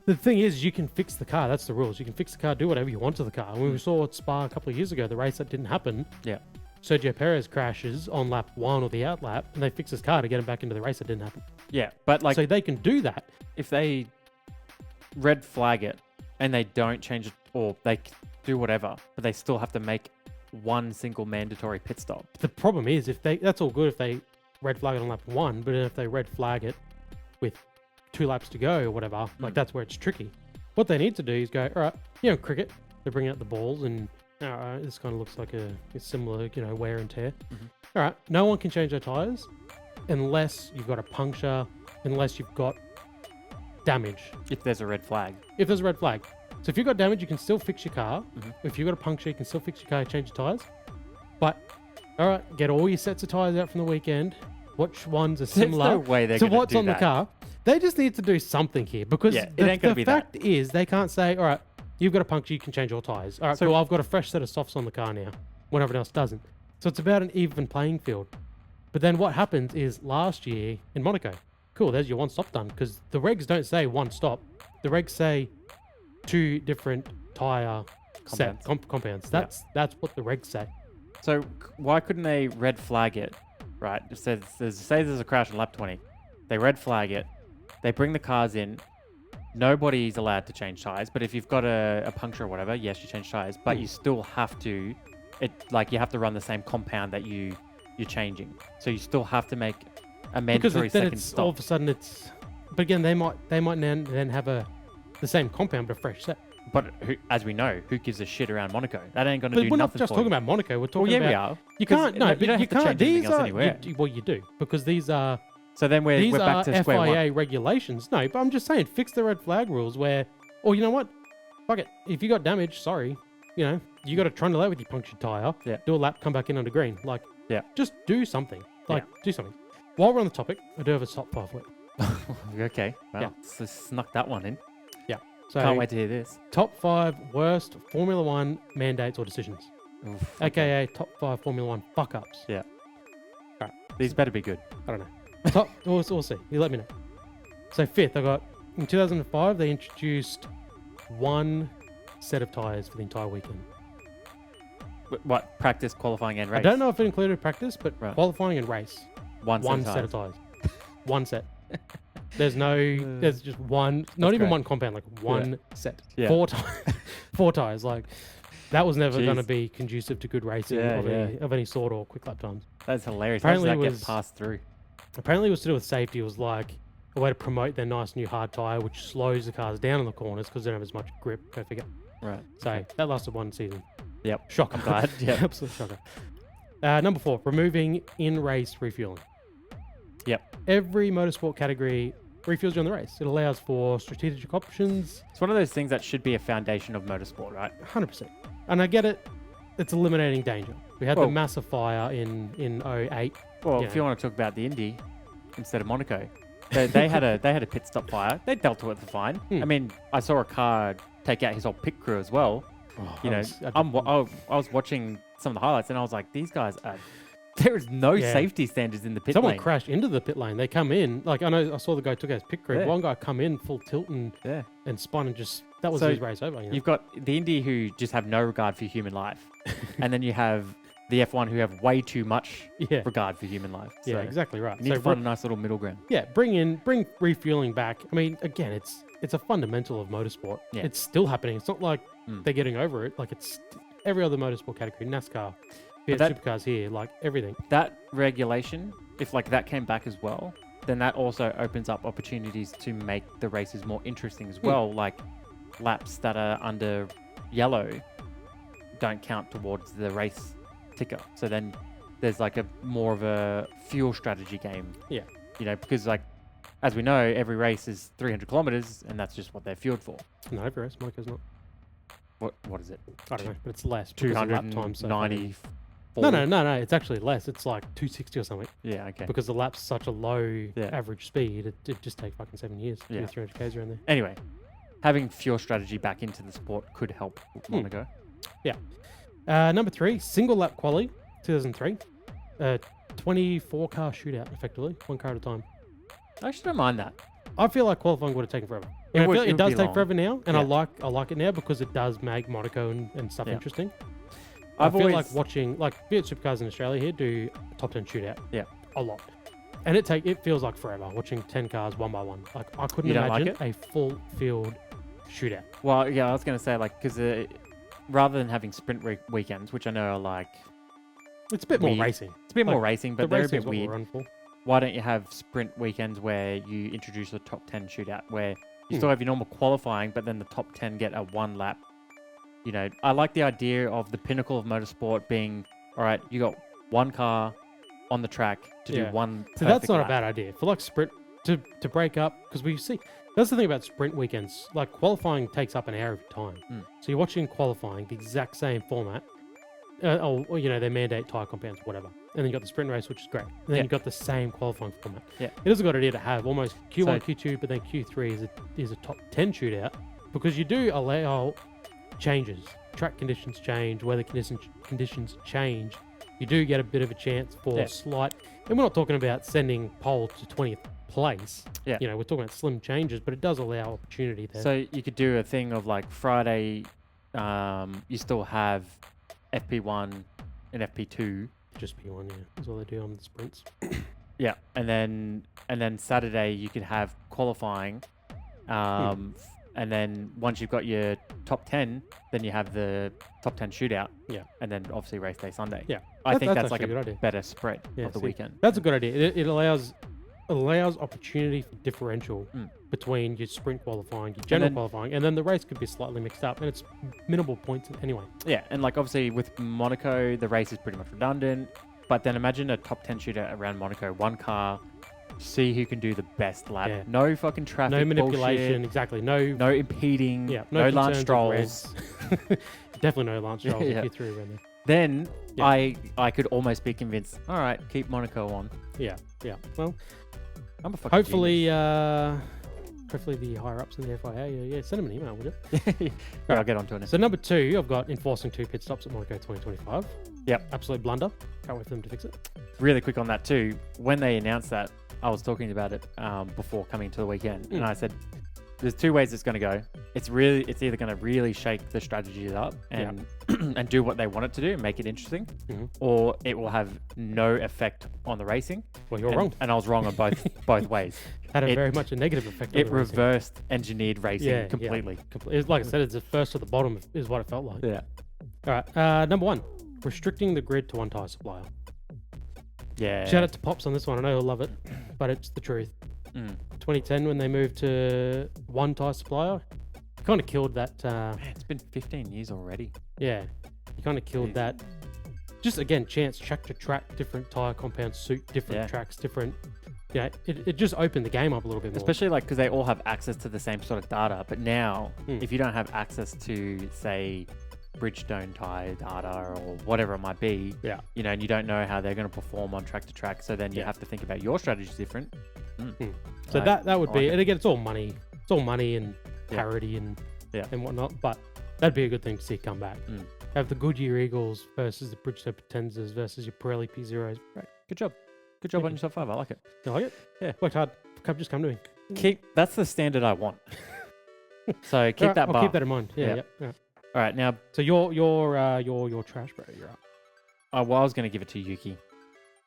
the thing is, you can fix the car. That's the rules. You can fix the car, do whatever you want to the car. When we saw at Spa a couple of years ago, the race that didn't happen. Yeah. Sergio Perez crashes on lap 1 or the out lap, and they fix his car to get him back into the race that didn't happen. Yeah, but like So they can do that. if they red flag it and they don't change it, or they do whatever, but they still have to make one single mandatory pit stop. The problem is, that's all good if they red flag it on lap 1, but if they red flag it with 2 laps to go or whatever, like that's where it's tricky. What they need to do is go, all right, cricket, they're bringing out the balls, and this kind of looks like a similar, wear and tear. All right, no one can change their tires unless you've got a puncture, unless you've got damage. If there's a red flag. If there's a red flag. So if you've got damage, you can still fix your car. If you've got a puncture, you can still fix your car and change your tires. But, all right, get all your sets of tires out from the weekend. Which ones are similar no way they're to gonna what's do on the that. car. They just need to do something here because Yeah, it ain't gonna be the that. fact is they can't say, all right, you've got a puncture, you can change your tires. All right, So- cool, I've got a fresh set of softs on the car now when everyone else doesn't. So it's about an even playing field. But then what happens is last year in Monaco, cool, there's your one stop done because the regs don't say one stop. The regs say 2 different tire compounds. That's what the regs say. So why couldn't they red flag it? Right, it says say there's a crash on lap 20. They red flag it. They bring the cars in. Nobody's allowed to change tires, but if you've got a puncture or whatever, yes, you change tires, but you still have to. You have to run the same compound that you're changing. So you still have to make a mandatory Because then second it's stop. all of a sudden it's. But again, they might then have the same compound but a fresh set. But as we know, who gives a shit around Monaco? That ain't going to But do we're not nothing just for talking you. about Monaco. We're Well, talking yeah, about. we are. You 'Cause, can't. No, you but don't you have to can't. change anything These else are. anywhere. Well, you do because these are So then we're these back are to square FIA one. regulations. No, but I'm just saying, fix the red flag rules where, or you know what? Fuck it. If you got damage, sorry. You got to trundle out with your punctured tire. Yeah. Do a lap, come back in under green. Like, Yeah. just do something. Do something. While we're on the topic, I do have a top 5 for it. Okay. Well, Yeah. so snuck that one in. So Can't wait to hear this. top 5 worst Formula One mandates or decisions, Oof, aka top 5 Formula One fuck ups. These better be good. I don't know. Top, we'll see. You let me know. So 5th, I got in 2005 they introduced 1 set of tires for the entire weekend. What? Practice, qualifying, and race? I don't know if it included practice, but Right. qualifying and race. One Set of tires. 1 set. There's just one, not even great. one compound, like one set. Yeah. 4 tires. 4 tires. Like, that was never going to Jeez. be conducive to good racing Yeah, of any sort or quick lap times. That's hilarious. Apparently How does it that was- get passed through? Apparently, it was to do with safety. It was like a way to promote their nice new hard tire, which slows the cars down in the corners because they don't have as much grip. Go figure. Right. So okay. that lasted 1 season. Yep. Shocker. I'm glad. Yep. Absolute shocker. Number 4, removing in-race refueling. Yep. Every motorsport category refuels you on the race. It allows for strategic options. It's one of those things that should be a foundation of motorsport, right? 100%. And I get it. It's eliminating danger. We had Well- the massive fire in 08. Well, Yeah. if you want to talk about the Indy instead of Monaco, they had a pit stop fire. They dealt with it fine. I mean, I saw a car take out his whole pit crew as well. You know, I was watching some of the highlights and I was like, these guys are. There is no Yeah. safety standards in the pit someone lane. crashed into the pit lane. They come in, like I saw the guy took out his pit crew. Yeah. One guy come in full tilt and Yeah. spun and that was So his race over. You've got the Indy who just have no regard for human life, and then you have the F1 who have way too much Yeah. regard for human life. Yeah, So exactly right. You need to find a nice little middle ground. Yeah, bring refueling back. I mean, again, it's a fundamental of motorsport. Yeah. It's still happening. It's not like Mm. they're getting over it. Like it's every other motorsport category, NASCAR, But that- supercars here, like everything. That regulation, if like that came back as well, then that also opens up opportunities to make the races more interesting as well. Like laps that are under yellow don't count towards the race ticker. So then there's like a more of a fuel strategy game. Yeah. You know, because like as we know, every race is 300 kilometers, and that's just what they're fueled for. No, every race. Monaco's not. What is it? I don't know, but it's less. because the lap time's so fucking- 294. No. It's actually less. It's like 260 or something. Yeah, okay. Because the lap's such a low Yeah. average speed, it just take fucking 7 years to Yeah. do 300 k's around there. Anyway, having fuel strategy back into the sport could help Monaco. Number 3, single lap quali, 2003. 24 car shootout, effectively, 1 car at a time. I actually don't mind that. I feel like qualifying would have taken forever. It I would- feel it it would does be take long. forever now, and Yeah. I like it now because it does make Monaco and stuff Yeah. interesting. I've I feel always- like watching Fiat Supercars in Australia here do a top 10 shootout. Yeah. A lot. And it feels like forever watching 10 cars one by one. Like I couldn't You don't like imagine a full field shootout. Well, yeah, I was going to say, like, because rather than having sprint weekends, which I know are like, It's a bit more Weird. racing. it's a bit more Like, racing, but the they're a racing is bit what we're weird. run for. Why don't you have sprint weekends where you introduce a top 10 shootout where you Hmm. still have your normal qualifying, but then the top 10 get a 1 lap? You know, I like the idea of the pinnacle of motorsport being, all right, you got 1 car on the track to Yeah. do 1 So that's perfect not lap. a bad idea. For like sprint to break up, because we see that's the thing about sprint weekends. Like qualifying takes up an hour of your time. Mm. So you're watching qualifying, the exact same format. Or they mandate tyre compounds, whatever. And then you got the sprint race, which is great. And then Yeah. you've got the same qualifying format. Yeah. It is a good idea to have almost Q1, So- Q2, but then Q3 is a top 10 shootout because you do allow changes. Track conditions change, weather conditions change. You do get a bit of a chance for Yeah. slight, and we're not talking about sending pole to 20th place. Yeah. We're talking about slim changes, but it does allow opportunity there. So you could do a thing of like Friday, you still have FP1 and FP2. Just P1, yeah. That's all they do on the sprints. Yeah, and then Saturday you could have qualifying, and then once you've got your top 10, then you have the top 10 shootout. Yeah. And then obviously race day Sunday. Yeah. I think that's actually like a good a idea. better spread Yeah, of the see, weekend. That's a good idea. It allows opportunity for differential Mm. between your sprint qualifying, your general then- qualifying, and then the race could be slightly mixed up, and it's minimal points anyway. Yeah, and like obviously with Monaco, the race is pretty much redundant. But then imagine a top 10 shootout around Monaco, 1 car, see who can do the best lap. Yeah. No fucking traffic No manipulation, bullshit, exactly. No, no impeding, yeah, no concerns Lance with Strolls. reds. Definitely no Lance Strolls Yeah. if you threw around there. Then Yeah. I could almost be convinced, all right, keep Monaco on. Yeah. Well, I'm a fucking hopefully the higher ups in the FIA, send them an email, would you? genius. Yeah, I'll get onto it. So number 2, I've got enforcing 2 pit stops at Monaco 2025. Yep. Absolute blunder. Can't wait for them to fix it. Really quick on that too. When they announced that, I was talking about it before coming to the weekend, and I said, "There's 2 ways it's going to go. It's either going to really shake the strategies up and and do what they want it to do and make it interesting, Mhm. or it will have no effect on the racing." Well, you're and, wrong. and I was wrong on both ways. Had it- very much a negative effect on It the racing. reversed engineered racing Yeah, completely. It's like I said, it's the first to the bottom is what it felt like. Yeah. All right. Number 1, restricting the grid to 1 tyre supplier. Yeah. Shout out to Pops on this one. I know he'll love it, but it's the truth. Mm. 2010, when they moved to 1 tyre supplier, kind of killed that. Man, it's been 15 years already. Yeah, you kind of killed Jeez. that. Just again, chance track to track, different tyre compounds suit different Yeah. tracks, different. Yeah, it just opened the game up a little bit more. Especially like because they all have access to the same sort of data. But now, Mm. if you don't have access to, say, Bridgestone tire data or whatever it might be, Yeah. and you don't know how they're going to perform on track to track, so then you Yeah. have to think about your strategy different. So Like, that would I be, like it. and again, it's all money. It's all money and Yeah. parity and Yeah. and whatnot. But that'd be a good thing to see come back. Mm. Have the Goodyear Eagles versus the Bridgestone Potenzas versus your Pirelli P0s. Right. Good job. Good job Thank on you. your top 5. I like it. You like it? Yeah. Worked hard. Just come to me. That's the standard I want. So keep Alright, that I'll bar. keep that in mind. Yeah. Yeah. Yeah. All right. Now, So your trash, bro. You're up. I was going to give it to Yuki.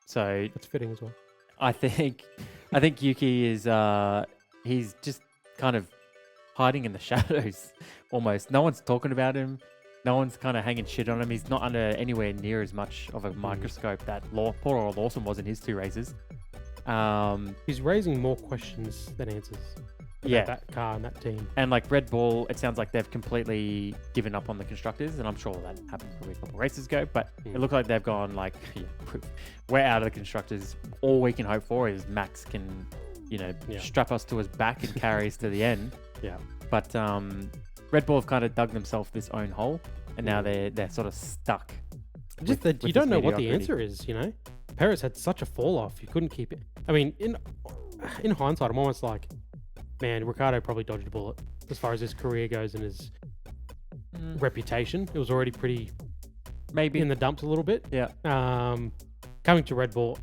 So That's fitting as well. I think Yuki is he's just kind of hiding in the shadows almost. No one's talking about him. No one's kind of hanging shit on him. He's not under anywhere near as much of a microscope that poor old Lawson was in his 2 races. He's raising more questions than answers. About Yeah. that car and that team. And like Red Bull, it sounds like they've completely given up on the constructors, and I'm sure that happened probably a couple races ago. But it looked like they've gone like, we're out of the constructors. All we can hope for is Max can strap us to his back and carry us to the end. Yeah. But Red Bull have kind of dug themselves this own hole, and now they're sort of stuck. Just that you don't know what the answer is, Perez had such a fall off. You couldn't keep it. I mean, in hindsight, I'm almost like, man, Ricciardo probably dodged a bullet as far as his career goes and his reputation. It was already pretty maybe in the dumps a little bit. Yeah. Coming to Red Bull,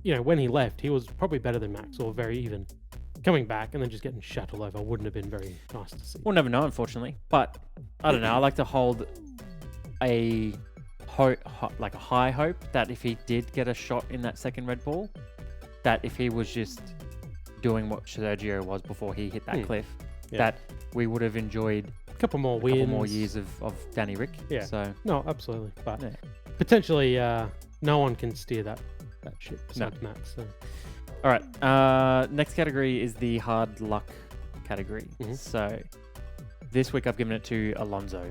when he left, he was probably better than Max or very even. Coming back and then just getting shut all over wouldn't have been very nice to see. We'll never know, unfortunately. But I don't know. I like to hold a high hope that if he did get a shot in that second Red Bull, that if he was just doing what Sergio was before he hit that cliff, that we would have enjoyed a couple more years of Danny Rick. Yeah. So no, absolutely. But potentially, no one can steer that ship besides Max. So. All right. Next category is the hard luck category. Mm-hmm. So this week I've given it to Alonso.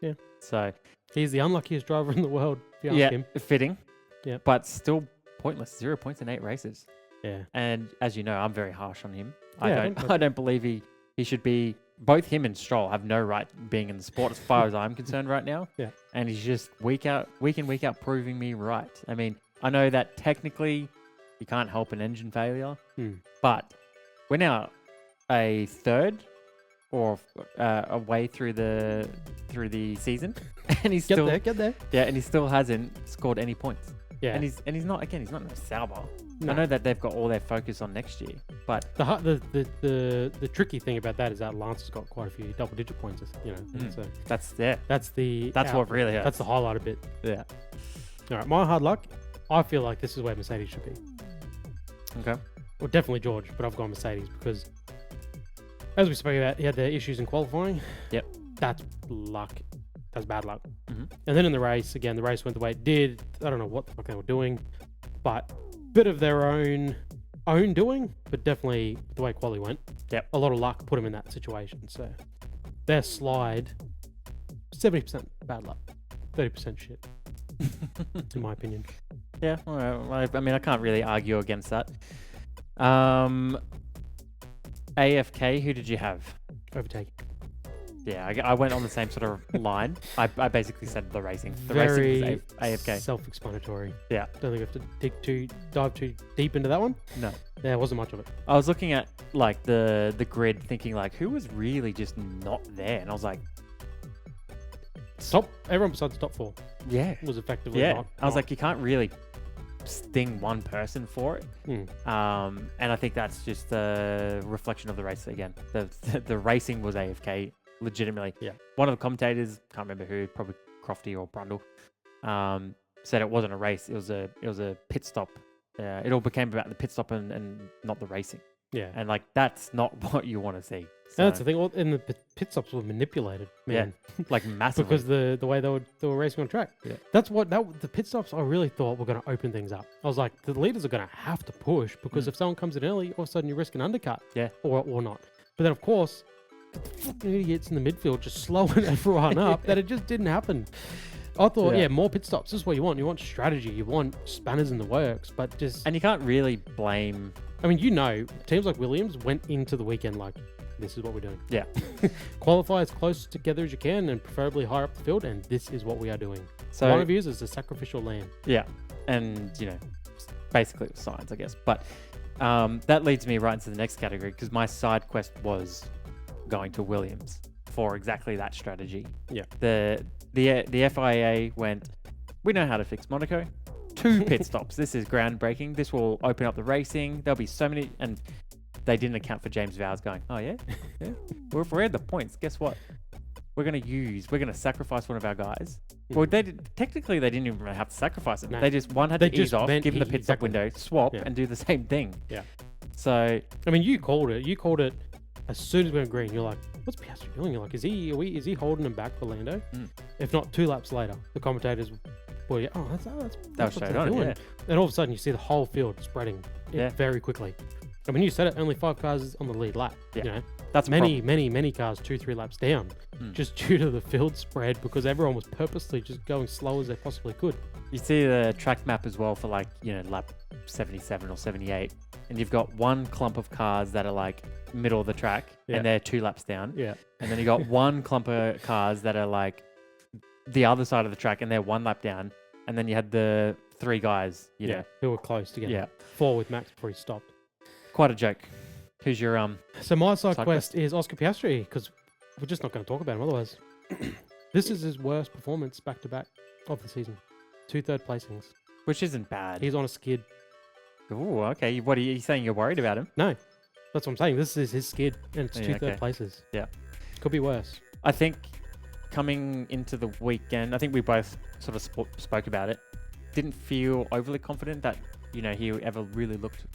Yeah. So he's the unluckiest driver in the world, if you ask him. Fitting. Yeah. But still pointless. 0 points in 8 races. Yeah. And as you know, I'm very harsh on him. Yeah, I don't believe he should be. Both him and Stroll have no right being in the sport as far as I'm concerned right now. Yeah. And he's just week in, week out proving me right. I mean, I know that technically you can't help an engine failure, but we're now a third or away through the season, and he's still get there. Yeah, and he still hasn't scored any points. Yeah, and he's not in a Sauber. No. I know that they've got all their focus on next year, but the tricky thing about that is that Lance has got quite a few double-digit points. So that's what really hurts. That's the highlighted bit. Yeah. All right, my hard luck. I feel like this is where Mercedes should be. Okay. Well, definitely George, but I've gone Mercedes because, as we spoke about, he had the issues in qualifying. Yep. That's luck. That's bad luck. Mm-hmm. And then in the race, again, the race went the way it did. I don't know what the fuck they were doing, but bit of their own doing, but definitely the way quali went. Yep. A lot of luck put them in that situation. So their slide, 70% bad luck, 30% shit, in my opinion. Yeah, well, I mean, I can't really argue against that. AFK, who did you have? Overtake. Yeah, I went on the same sort of line. I basically said the racing. The Very racing was AFK. Self-explanatory. Yeah. Don't think we have to dive too deep into that one. No. There wasn't much of it. I was looking at like the grid, thinking like, who was really just not there? And I was like, everyone besides top 4. Yeah. Was effectively Yeah. not. I was like, you can't really sting one person for it. And I think that's just a reflection of the race again. The racing was AFK. Legitimately. Yeah. One of the commentators, can't remember who, probably Crofty or Brundle, said it wasn't a race. It was a pit stop. It all became about the pit stop and not the racing. Yeah. And like that's not what you want to see. So, that's the thing. Well, and the pit stops were manipulated, man. Yeah. Like massively. Because the way they were racing on track. Yeah. That's the pit stops I really thought were going to open things up. I was like, the leaders are going to have to push because if someone comes in early, all of a sudden you risk an undercut. Yeah. Or not. But then of course, the fucking idiots in the midfield just slowing everyone up, that it just didn't happen. I thought, more pit stops. This is what you want. You want strategy. You want spanners in the works, but just... And you can't really blame... I mean, teams like Williams went into the weekend like, this is what we're doing. Yeah. Qualify as close together as you can and preferably higher up the field, and this is what we are doing. So one of you is a sacrificial lamb. Yeah. And, basically it was science, I guess. But that leads me right into the next category because my side quest was going to Williams for exactly that strategy. Yeah. The FIA went, we know how to fix Monaco. 2 pit stops. This is groundbreaking. This will open up the racing. There'll be so many, and they didn't account for James Vowles going, oh yeah? Well, if we're at the points, guess what? We're going to sacrifice one of our guys. Well, technically they didn't even have to sacrifice him. No. They just, one had to ease off, give him the pit stop exactly. window, swap, Yeah. and do the same thing. Yeah. So, I mean, you called it as soon as we went green. You're like, what's Piastri doing? You're like, is he holding him back for Lando? If not, 2 laps later, the commentators were, that's was what straight they're on, doing. yeah. And all of a sudden, you see the whole field spreading very quickly. I mean, you said it, only 5 cars on the lead lap. Yeah. That's many cars 2-3 laps down, just due to the field spread because everyone was purposely just going slow as they possibly could. You see the track map as well for lap 77 or 78. and you've got one clump of cars that are like middle of the track, Yeah. and they're 2 laps down. Yeah. And then you got one clump of cars that are like the other side of the track, and they're 1 lap down. And then you had the 3 guys, you know. Who were close to getting Yeah. 4 with Max before he stopped. Quite a joke. Who's your So my side Side quest is Oscar Piastri, because we're just not going to talk about him otherwise. This is his worst performance back to back of the season. 2 third placings. which isn't bad. He's on a skid. Oh, okay. What are you saying? You're worried about him? No, that's what I'm saying. This is his skid, and it's 2 Yeah, third okay. places. Yeah. Could be worse. I think coming into the weekend, I think we both sort of spoke about it. Didn't feel overly confident that, you know, he ever really looked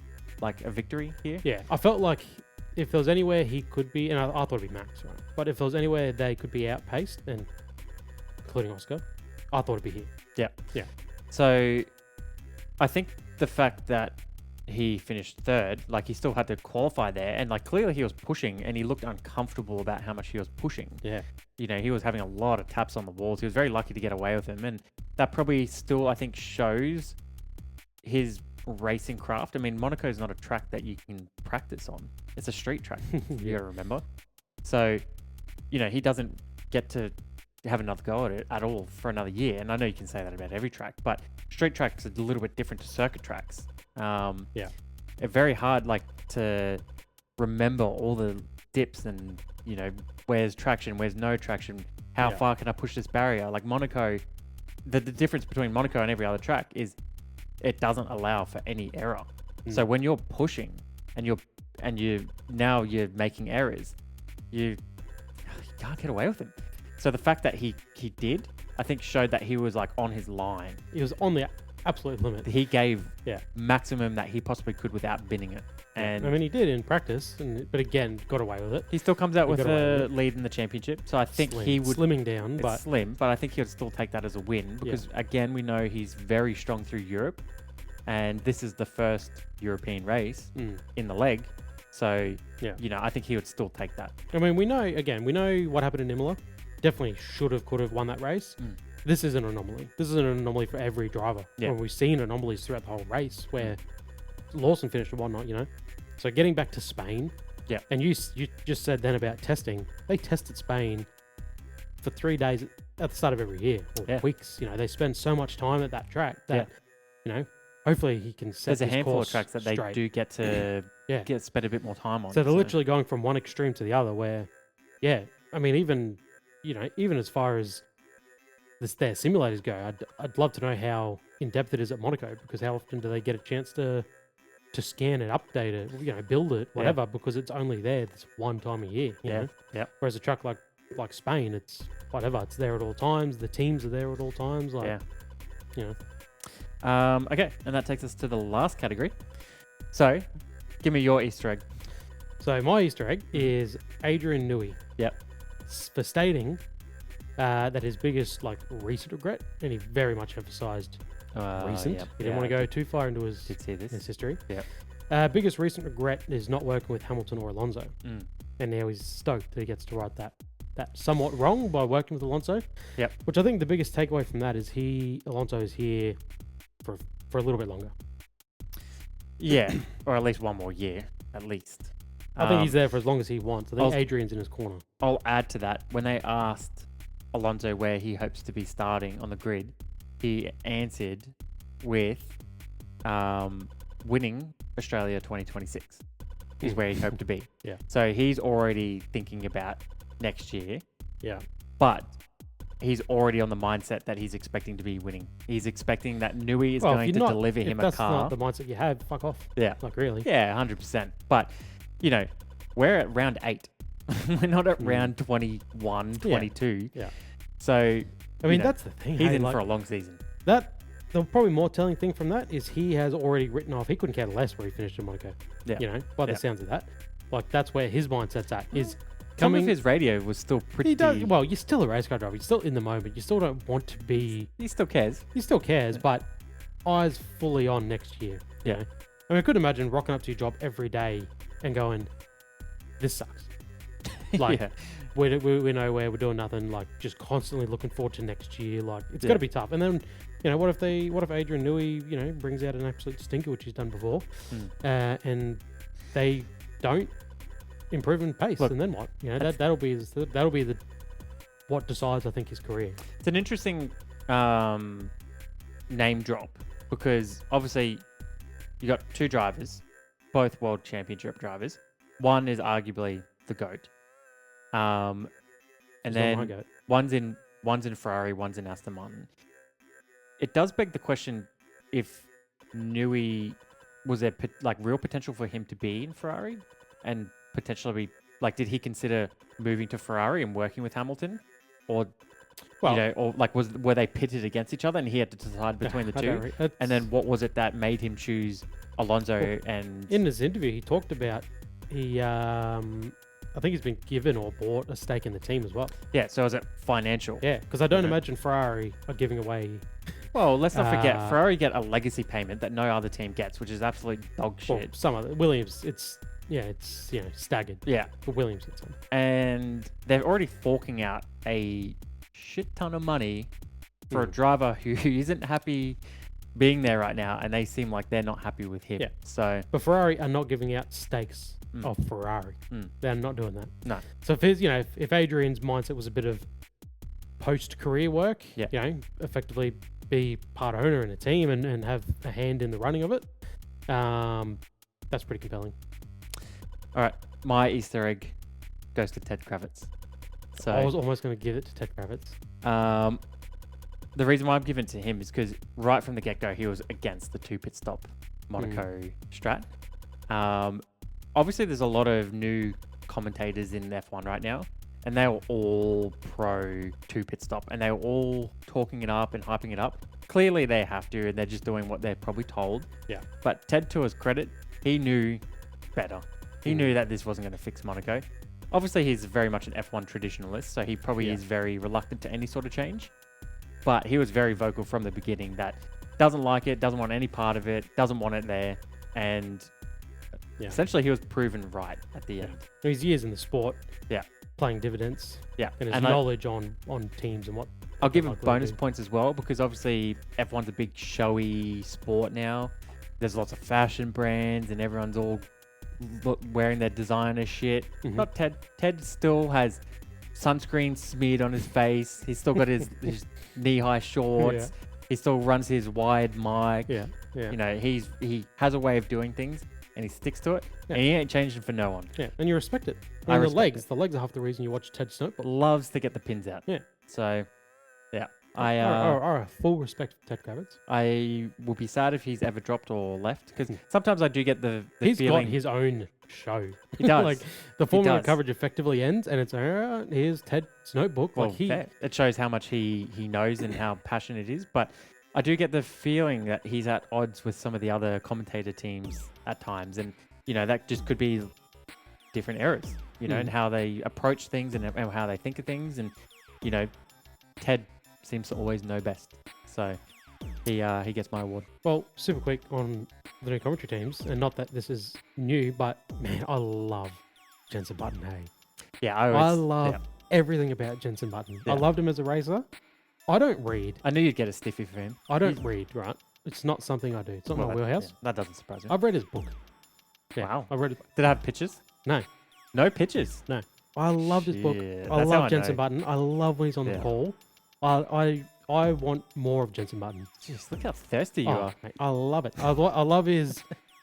like a victory here. Yeah, I felt like if there was anywhere he could be, and I thought it'd be Max, right? But if there was anywhere they could be outpaced, and including Oscar, I thought it'd be here. So I think the fact that he finished 3rd, like he still had to qualify there, and like clearly he was pushing, and he looked uncomfortable about how much he was pushing. Yeah. You know, he was having a lot of taps on the walls. He was very lucky to get away with them, and that probably still, I think, shows his racing craft. I mean, Monaco is not a track that you can practice on. It's a street track, you gotta remember. So, you know, he doesn't get to have another go at it at all for another year. And I know you can say that about every track, but street tracks are a little bit different to circuit tracks. It's very hard, like, to remember all the dips and, you know, where's traction, where's no traction, how far can I push this barrier? Like Monaco, the difference between Monaco and every other track is it doesn't allow for any error. So when you're pushing and you're making errors, you can't get away with it. So the fact that he did, I think, showed that he was like on his line. He was on the absolute limit. He gave Yeah. maximum that he possibly could without binning it. And I mean, he did in practice, but again, got away with it. he still comes out he with got away with a it. lead in the championship. So I think he would Slimming down, it's but slim, but I think he would still take that as a win because again, we know he's very strong through Europe, and this is the first European race in the leg. So you know, I think he would still take that. I mean, we know what happened in Imola. Definitely should have, could have won that race. This is an anomaly. This is an anomaly for every driver. Yeah. And we've seen anomalies throughout the whole race where Lawson finished and whatnot, you know. So getting back to Spain. Yeah. And you just said then about testing. They tested Spain for 3 days at the start of every year, or weeks. You know, they spend so much time at that track that, you know, hopefully he can set There's a his handful of course tracks that they straight. do get to spend a bit more time on. So they're literally going from one extreme to the other where, I mean, even as far as their simulators go, I'd love to know how in-depth it is at Monaco, because how often do they get a chance to scan it, update it, you know, build it, whatever, because it's only there this one time a year, you know? Yeah. Whereas a truck like Spain, it's whatever, it's there at all times, the teams are there at all times, like, you know. Okay, and that takes us to the last category. So, give me your Easter egg. So my Easter egg is Adrian Newey. Yep. For stating that his biggest recent regret, and he very much emphasized recent. He didn't want to go too far into his history. Yeah. Biggest recent regret is not working with Hamilton or Alonso, and now he's stoked that he gets to right that somewhat wrong by working with Alonso. Yep. Which I think the biggest takeaway from that is Alonso is here for a little bit longer. Yeah, or at least one more year, at least. I think he's there for as long as he wants. I think Adrian's in his corner. I'll add to that. When they asked Alonso where he hopes to be starting on the grid, he answered with winning Australia 2026 is where he hoped to be. Yeah. So he's already thinking about next year. Yeah. But he's already on the mindset that he's expecting to be winning. He's expecting that Newey is going to deliver him a car. If that's not the mindset you have, fuck off. Yeah. Like, really. Yeah, 100%. But, you know, we're at round 8. We're not at round 21, 22. Yeah. So, I mean, that's the thing. He's in for a long season. The probably more telling thing from that is he has already written off. He couldn't care less where he finished in Monaco. Yeah. You know, by the sounds of that. Like, that's where his mindset's at. Is Some coming. of his radio was still pretty... He does. Well, you're still a race car driver. You're still in the moment. You still don't want to be... He still cares. He still cares, but eyes fully on next year. You know? I mean, I could imagine rocking up to your job every day and going, this sucks. Like, we know where we're doing nothing, like, just constantly looking forward to next year. Like, it's got to be tough. And then what if Adrian Newey, brings out an absolute stinker, which he's done before, and they don't improve in pace, Look, and then what? That'll be the what decides, I think, his career. It's an interesting name drop because obviously you got two drivers, both world championship drivers. One is arguably the GOAT, and It's not my then goat. one's in Ferrari, one's in Aston Martin. It does beg the question if Newey was there real potential for him to be in Ferrari and potentially did he consider moving to Ferrari and working with Hamilton, or were they pitted against each other and he had to decide between the two? And then what was it that made him choose Alonso? And in his interview, he talked about I think he's been given or bought a stake in the team as well. Yeah, so is it financial? Yeah, because I don't imagine Ferrari are giving away. Well, let's not forget, Ferrari get a legacy payment that no other team gets, which is absolute dog shit. Well, some of Williams, it's staggered. Yeah. But Williams gets some. And they're already forking out a shit ton of money for a driver who isn't happy being there right now, and they seem like they're not happy with him. Yeah. So, but Ferrari are not giving out stakes of Ferrari. They're not doing that. No. So if Adrian's mindset was a bit of post-career work, effectively be part owner in a team and have a hand in the running of it, that's pretty compelling. All right, my Easter egg goes to Ted Kravitz. So I was almost going to give it to Ted Kravitz. The reason why I'm giving it to him is because right from the get-go, he was against the 2-pit stop Monaco strat. Obviously, there's a lot of new commentators in F1 right now, and they were all pro 2-pit stop, and they were all talking it up and hyping it up. Clearly, they have to, and they're just doing what they're probably told. Yeah. But Ted, to his credit, he knew better. He knew that this wasn't going to fix Monaco. Obviously, he's very much an F1 traditionalist, so he probably is very reluctant to any sort of change. But he was very vocal from the beginning that doesn't like it, doesn't want any part of it, doesn't want it there, and essentially he was proven right at the end. His years in the sport, Yeah. playing dividends, Yeah. and his knowledge on teams and what. I'll give him likely bonus do. points as well because obviously F1's a big showy sport now. There's lots of fashion brands and everyone's all wearing their designer shit. Not Ted. Ted still has sunscreen smeared on his face. He's still got his knee-high shorts. He still runs his wide mic. Yeah. He has a way of doing things and he sticks to it. Yeah. And he ain't changing for no one. Yeah, and you respect it. I And respect the legs are half the reason you watch Ted Snowball. Loves to get the pins out. Yeah. So, yeah. I full respect for Ted Kravitz. I will be sad if he's ever dropped or left because sometimes I do get the He's feeling got his own show. He does. Like the Formula does. coverage effectively ends, and it's here's Ted's notebook. well, Like he, fair. It shows how much he knows and how passionate it is. But I do get the feeling that he's at odds with some of the other commentator teams at times, and that just could be different eras, and how they approach things and how they think of things, and Ted seems to always know best, so he gets my award. well, super quick on the new commentary teams, and not that this is new, but man, I love Jenson Button. Hey, Yeah, I love everything about Jenson Button. I Yeah. loved him as a racer. I don't read. I knew you'd get a stiffy for him. I don't read. Right, it's not something I do. It's not my wheelhouse. That doesn't surprise me. I've read his book. Yeah, Wow. I read it. Did it have pictures? No. No pictures. No, I loved his book. Shit, I that's how I love Jenson know. Button. I love when he's on the Yeah. call. I want more of Jenson Button. Jeez, look how thirsty you are. Mate, I love it. I love his,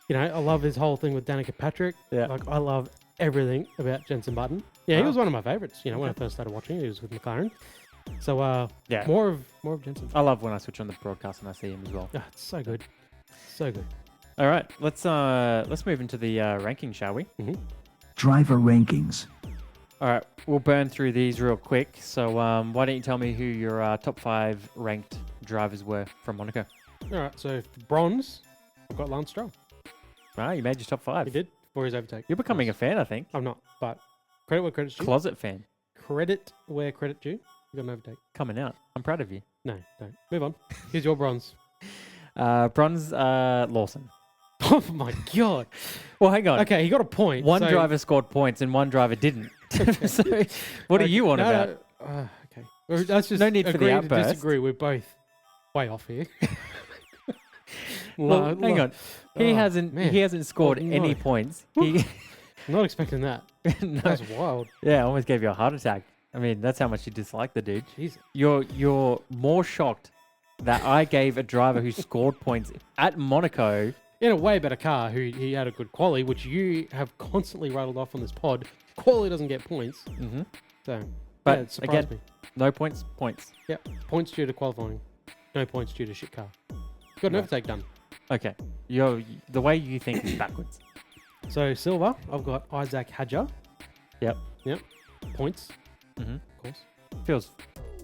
I love his whole thing with Danica Patrick. Yeah. Like I love everything about Jenson Button. Yeah, he Wow. was one of my favorites. When I first started watching, he was with McLaren. So Yeah. more of Jenson. I love when I switch on the broadcast and I see him as well. It's so good, so good. All right, let's move into the ranking, shall we? Driver rankings. All right, we'll burn through these real quick. So why don't you tell me who your top 5 ranked drivers were from Monaco? All right, so for bronze, I've got Lance Stroll. Ah, you made your top 5. He did for his overtake. You're becoming a fan, I think. I'm not, but credit where credit's due. Closet fan. Credit where credit due. You got an overtake. Coming out. I'm proud of you. No, don't. Move on. Here's your bronze. Bronze, Lawson. Oh my god. Well, hang on. Okay, he got a point. One so- driver scored points and one driver didn't. So, what do you want about? Okay. Well, let's just No need for the agree to outburst. disagree. We're both way off here. Well, hang on. He Oh, hasn't man. he hasn't scored no. any points. He Not expecting that. no, That's wild. yeah, almost gave you a heart attack. I mean, that's how much you dislike the dude. Jeez. You're more shocked that I gave a driver who scored points at Monaco. In a way better car, he had a good quali, which you have constantly rattled off on this pod. Quali doesn't get points, Mm-hmm. so But yeah, it surprised again- me. No points. Points. Yep, points due to qualifying, no points due to shit car. Got an Right. overtake done. Okay. The way you think is backwards. So silver, I've got Isaac Hadjar. Yep. Points, Mm-hmm. of course. Feels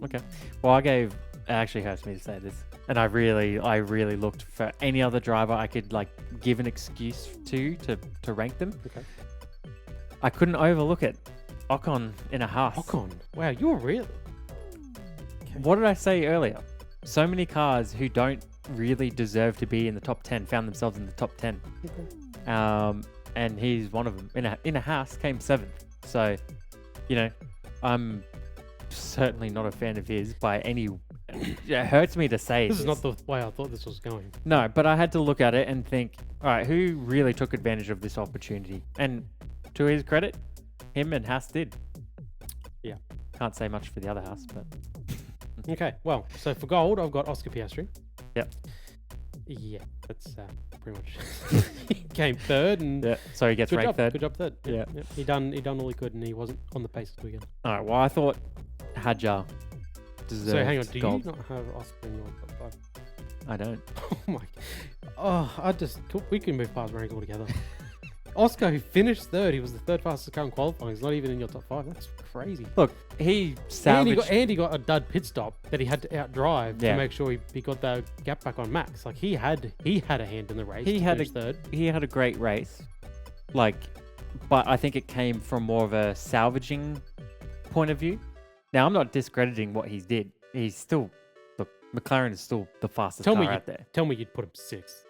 okay. Well, it actually hurts me to say this, and I really looked for any other driver I could like give an excuse to rank them. Okay. I couldn't overlook it. Ocon in a Haas. Ocon. Wow, you're really. What did I say earlier? So many cars who don't really deserve to be in the top 10 found themselves in the top 10. And he's one of them. In a Haas, came 7th. So, I'm certainly not a fan of his by any. It hurts me to say This is not the way I thought this was going. No, but I had to look at it and think, all right, who really took advantage of this opportunity? And to his credit, him and Haas did. Yeah. Can't say much for the other Haas, but Okay, well, so for gold, I've got Oscar Piastri. Yep. Yeah, that's pretty much. He came third, and yeah. So he gets good ranked job. third. Good job, third. Yeah. Yep. He done all he could, and he wasn't on the pace this weekend. All right. Well, I thought Hadjar deserved So hang on, do gold. you not have Oscar in your top 5? I don't. Oh my! Oh, we can move past rank altogether. Oscar, who finished third, he was the third fastest car in qualifying. He's not even in your top 5. That's crazy. Look, he And salvaged. he got a dud pit stop that he had to outdrive Yeah. to make sure he got the gap back on Max. Like he had a hand in the race. He to had finish third. He had a great race, but I think it came from more of a salvaging point of view. Now, I'm not discrediting what he did. He's still, look, McLaren is still the fastest Tell car me out there. Tell me you'd put him 6th.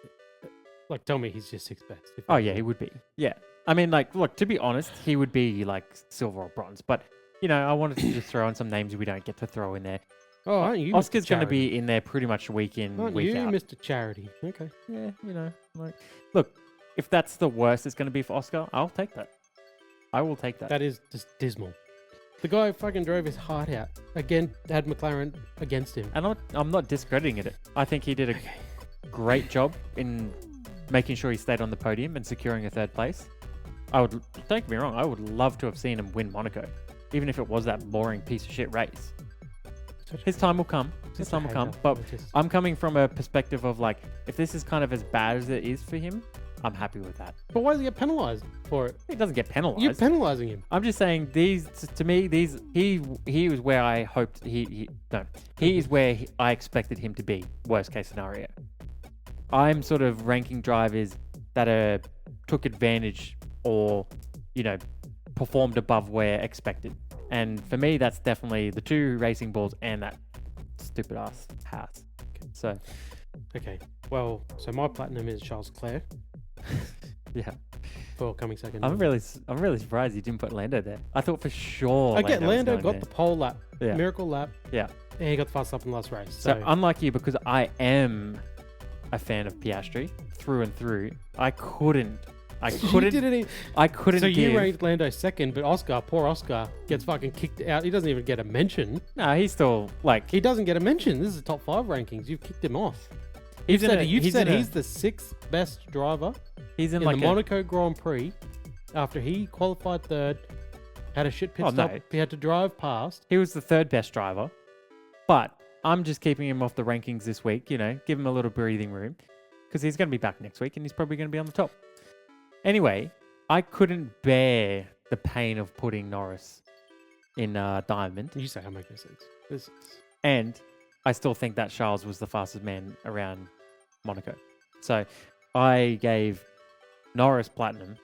Like, tell me he's just 6th best. Oh yeah, he would be. Yeah, I mean, look, to be honest, he would be like silver or bronze. But I wanted to just throw in some names we don't get to throw in there. Oh, aren't you? Oscar's Mr. going to Charity? be in there pretty much week in, Aren't week you, out. Mr. Charity? Okay. Yeah, look, if that's the worst it's going to be for Oscar, I'll take that. I will take that. That is just dismal. The guy fucking drove his heart out. Again, had McLaren against him. And I'm not discrediting it. I think he did a great job in making sure he stayed on the podium and securing a 3rd place. Don't get me wrong, I would love to have seen him win Monaco, even if it was that boring piece of shit race. His time will come. His time will come. But I'm coming from a perspective of like, if this is kind of as bad as it is for him, I'm happy with that. But why does he get penalised for it? He doesn't get penalised. You're penalising him. I'm just saying he was where I hoped he is where I expected him to be. Worst case scenario. I'm sort of ranking drivers that took advantage or performed above where expected. And for me, that's definitely the 2 racing balls and that stupid ass Haas. So Okay. Well, so my platinum is Charles Leclerc yeah, for coming second. I'm really surprised you didn't put Lando there. I thought for sure. I get was Lando going got there. the pole lap, Yeah. miracle lap, Yeah. and he got the fast lap in the last race. So unlike you, because I am a fan of Piastri through and through, I couldn't. You didn't even, I couldn't. so you give, ranked Lando second, but Oscar, poor Oscar, gets fucking kicked out. He doesn't even get a mention. No, he's still like He doesn't get a mention. This is top 5 rankings. You've kicked him off. he's in a- You've he's said in a- he's the 6th best driver he's in in like the a, Monaco Grand Prix after he qualified third, had a shit pit Oh, stop. no. He had to drive past. he was the 3rd best driver, but I'm just keeping him off the rankings this week. Give him a little breathing room because he's going to be back next week and he's probably going to be on the top. Anyway, I couldn't bear the pain of putting Norris in Diamond, You say I'm making sense. This is... and I still think that Charles was the fastest man around Monaco. So I gave Norris Platinum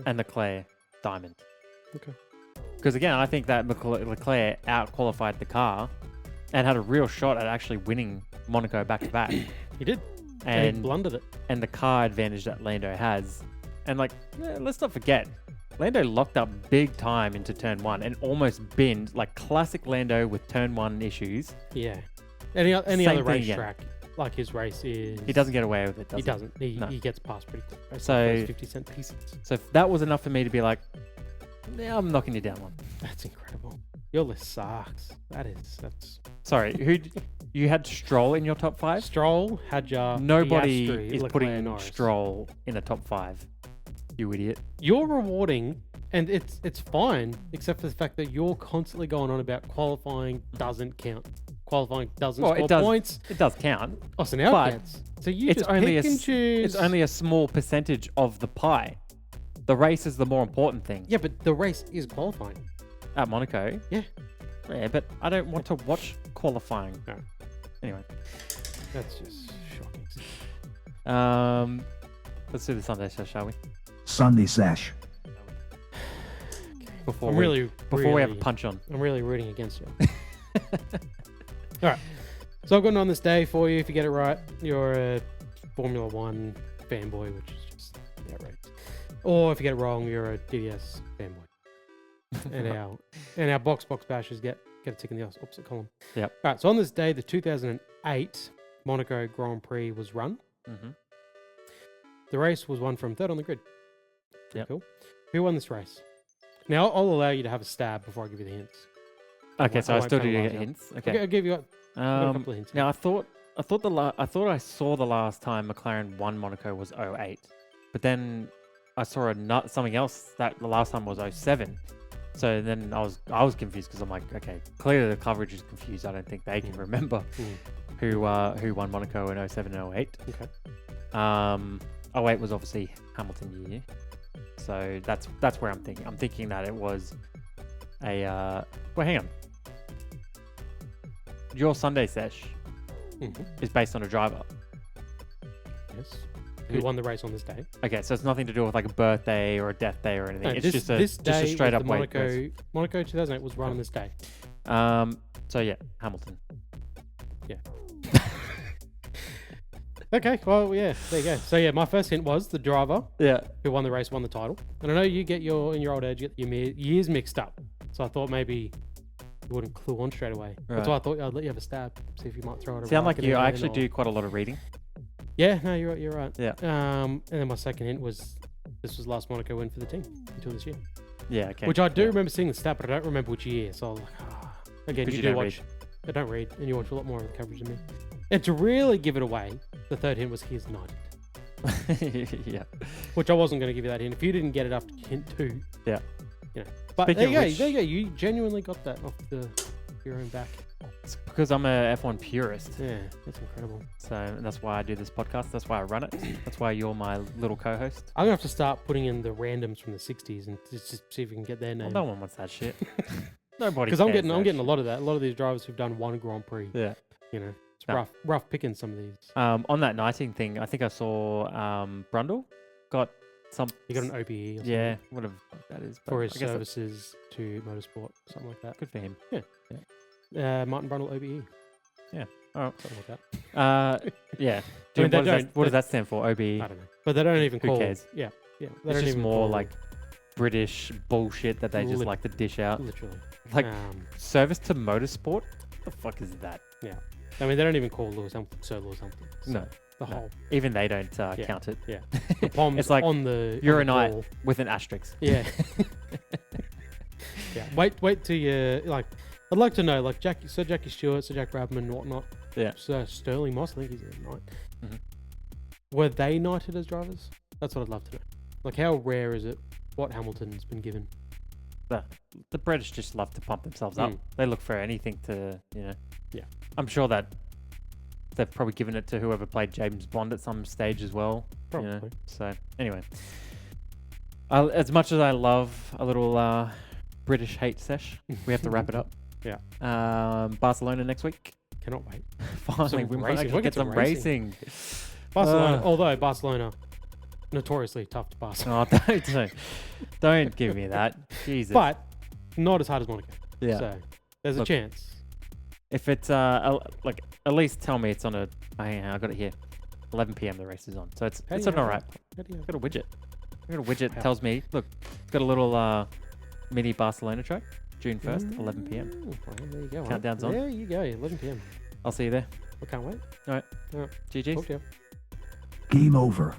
and Leclerc Diamond. Okay. Because again, I think that Leclerc out-qualified the car and had a real shot at actually winning Monaco back-to-back. He did. And he and blundered it. and the car advantage that Lando has. And let's not forget, Lando locked up big time into turn 1 and almost binned, like classic Lando with turn 1 issues. Yeah. Any Same other thing again. racetrack, like his race is. He doesn't get away with it, does He doesn't. No. He gets past pretty quick. Based So- on those 50-cent pieces. So if that was enough for me to be like, yeah, I'm knocking you down one. That's incredible. Your list sucks. That's Sorry, you had Stroll in your top 5? Stroll, Hadjar, Nobody Piastri, is Leclerc, putting Norris. Stroll in a top 5. You idiot. You're rewarding, and it's fine, except for the fact that you're constantly going on about qualifying doesn't count. Qualifying doesn't Well, score it does. points. It does count. Oh, so now but it counts. So you It's just only pick and choose. it's only a small percentage of the pie. The race is the more important thing. Yeah, but the race is qualifying. At Monaco. Yeah. Yeah, but I don't want to watch qualifying. No. Anyway. That's just shocking. Let's do the Sunday show, shall we? Sunday sesh. Before I'm we really, before we have a really- punch on. I'm really rooting against you. All right. So I've got on this day for you. If you get it right, you're a Formula One fanboy, which is just outrageous. Or if you get it wrong, you're a DDS fanboy. and our box bashers get a tick in the opposite column. Yep. All right. So on this day, the 2008 Monaco Grand Prix was run. Mm-hmm. The race was won from third on the grid. Pretty Yep. Cool. Who won this race? Now I'll allow you to have a stab before I give you the hints. Okay, so I won't still do penalise get you. hints. Okay, Okay. I'll give you. I've got a couple of hints. Now I thought I saw the last time McLaren won Monaco was 08, but then I saw something else that the last time was 07. So then I was confused because I'm like, okay, clearly the coverage is confused. I don't think they can remember who won Monaco in 07 and 08. Okay. 08 was obviously Hamilton year, so that's where I'm thinking. I'm thinking that it was a well, hang on. Your Sunday sesh is based on a driver. Yes. Who won the race on this day? Okay, so it's nothing to do with like a birthday or a death day or anything. No, it's this, just a this day just a straight was up the weight race. Monaco 2008 was run on this day. So yeah, Hamilton. Okay, well, yeah, there you go. So yeah, my first hint was the driver Yeah. who won the race won the title. And I know you get in your old age, you get your years mixed up. So I thought maybe you wouldn't clue on straight away. That's Right. why I thought I'd let you have a stab, see if you might throw it. Sound like right you. in I there actually or- do quite a lot of reading. Yeah, no, you're right. Yeah. And then my second hint was this was last Monaco win for the team until this year. Yeah. Okay. Which I do yeah. remember seeing the stat, but I don't remember which year. So I was like, again, 'Cause you you do don't watch. I don't read, and you watch a lot more of the coverage than me. And to really give it away, the third hint was he's United, Yeah. which I wasn't going to give you that hint. If you didn't get it after hint 2, Yeah. you know. But Speaking there you of go. which- There you go. You genuinely got that off your own back. It's because I'm a F1 purist. Yeah, that's incredible. So and that's why I do this podcast. That's why I run it. That's why you're my little co-host. I'm gonna have to start putting in the randoms from the '60s and just see if we can get their Well, name. no one wants that shit. Nobody. Because I'm cares getting that a shit. lot of that. A lot of these drivers who've done one Grand Prix. Yeah. You know, it's No. rough picking some of these. On that knighting thing, I think I saw Brundle got some. You got an OBE. Or Yeah, whatever that is. but for his I guess that's services to motorsport, something like that. good for him. Martin Brundle OBE, Oh, something like that. yeah. I mean, they What does don't- that stand for? OBE. I don't know, but they don't even Who call. cares? Yeah, yeah. They It's don't just even more call- like British bullshit that they just Lit- like to dish out. literally. Like service to motorsport. What the fuck is that? I mean, they don't even call Lewis Hamilton Sir Lewis Hamilton. So No, the no. whole Even they don't count it the palms It's like, on the you're on a the knight. ball. with an asterisk. Yeah. Yeah. Wait till you like. I'd like to know, like Sir Jackie Stewart, Sir Jack Brabham, and whatnot. Yeah. Sir Sterling Moss, I think he's a knight. Mhm. Were they knighted as drivers? That's what I'd love to know. Like, how rare is it? What Hamilton's been given? The British just love to pump themselves up. Mm. They look for anything to, Yeah. I'm sure that they've probably given it to whoever played James Bond at some stage as well. you know. Probably. So anyway, as much as I love a little British hate sesh, we have to wrap it up. Yeah. Barcelona next week. Cannot wait. Finally, Some we might racing. actually We'll get get some some racing. racing. Barcelona, Uh. although Barcelona, notoriously tough to pass. Oh, don't give me that. Jesus. But not as hard as Monaco. yeah. So there's a Look, chance. If it's like at least tell me it's on a. Hang on, I got it here. 11 p.m. the race is on, so it's How do it's you an have alright. How do you I've got a widget. I've got a widget that How? tells me. Look, it's got a little mini Barcelona track. June 1st, 11 p.m. Well, there you go. Countdown's on. There you go. 11 p.m. I'll see you there. I can't wait. All right. All right. GG. Talk to you. Game over.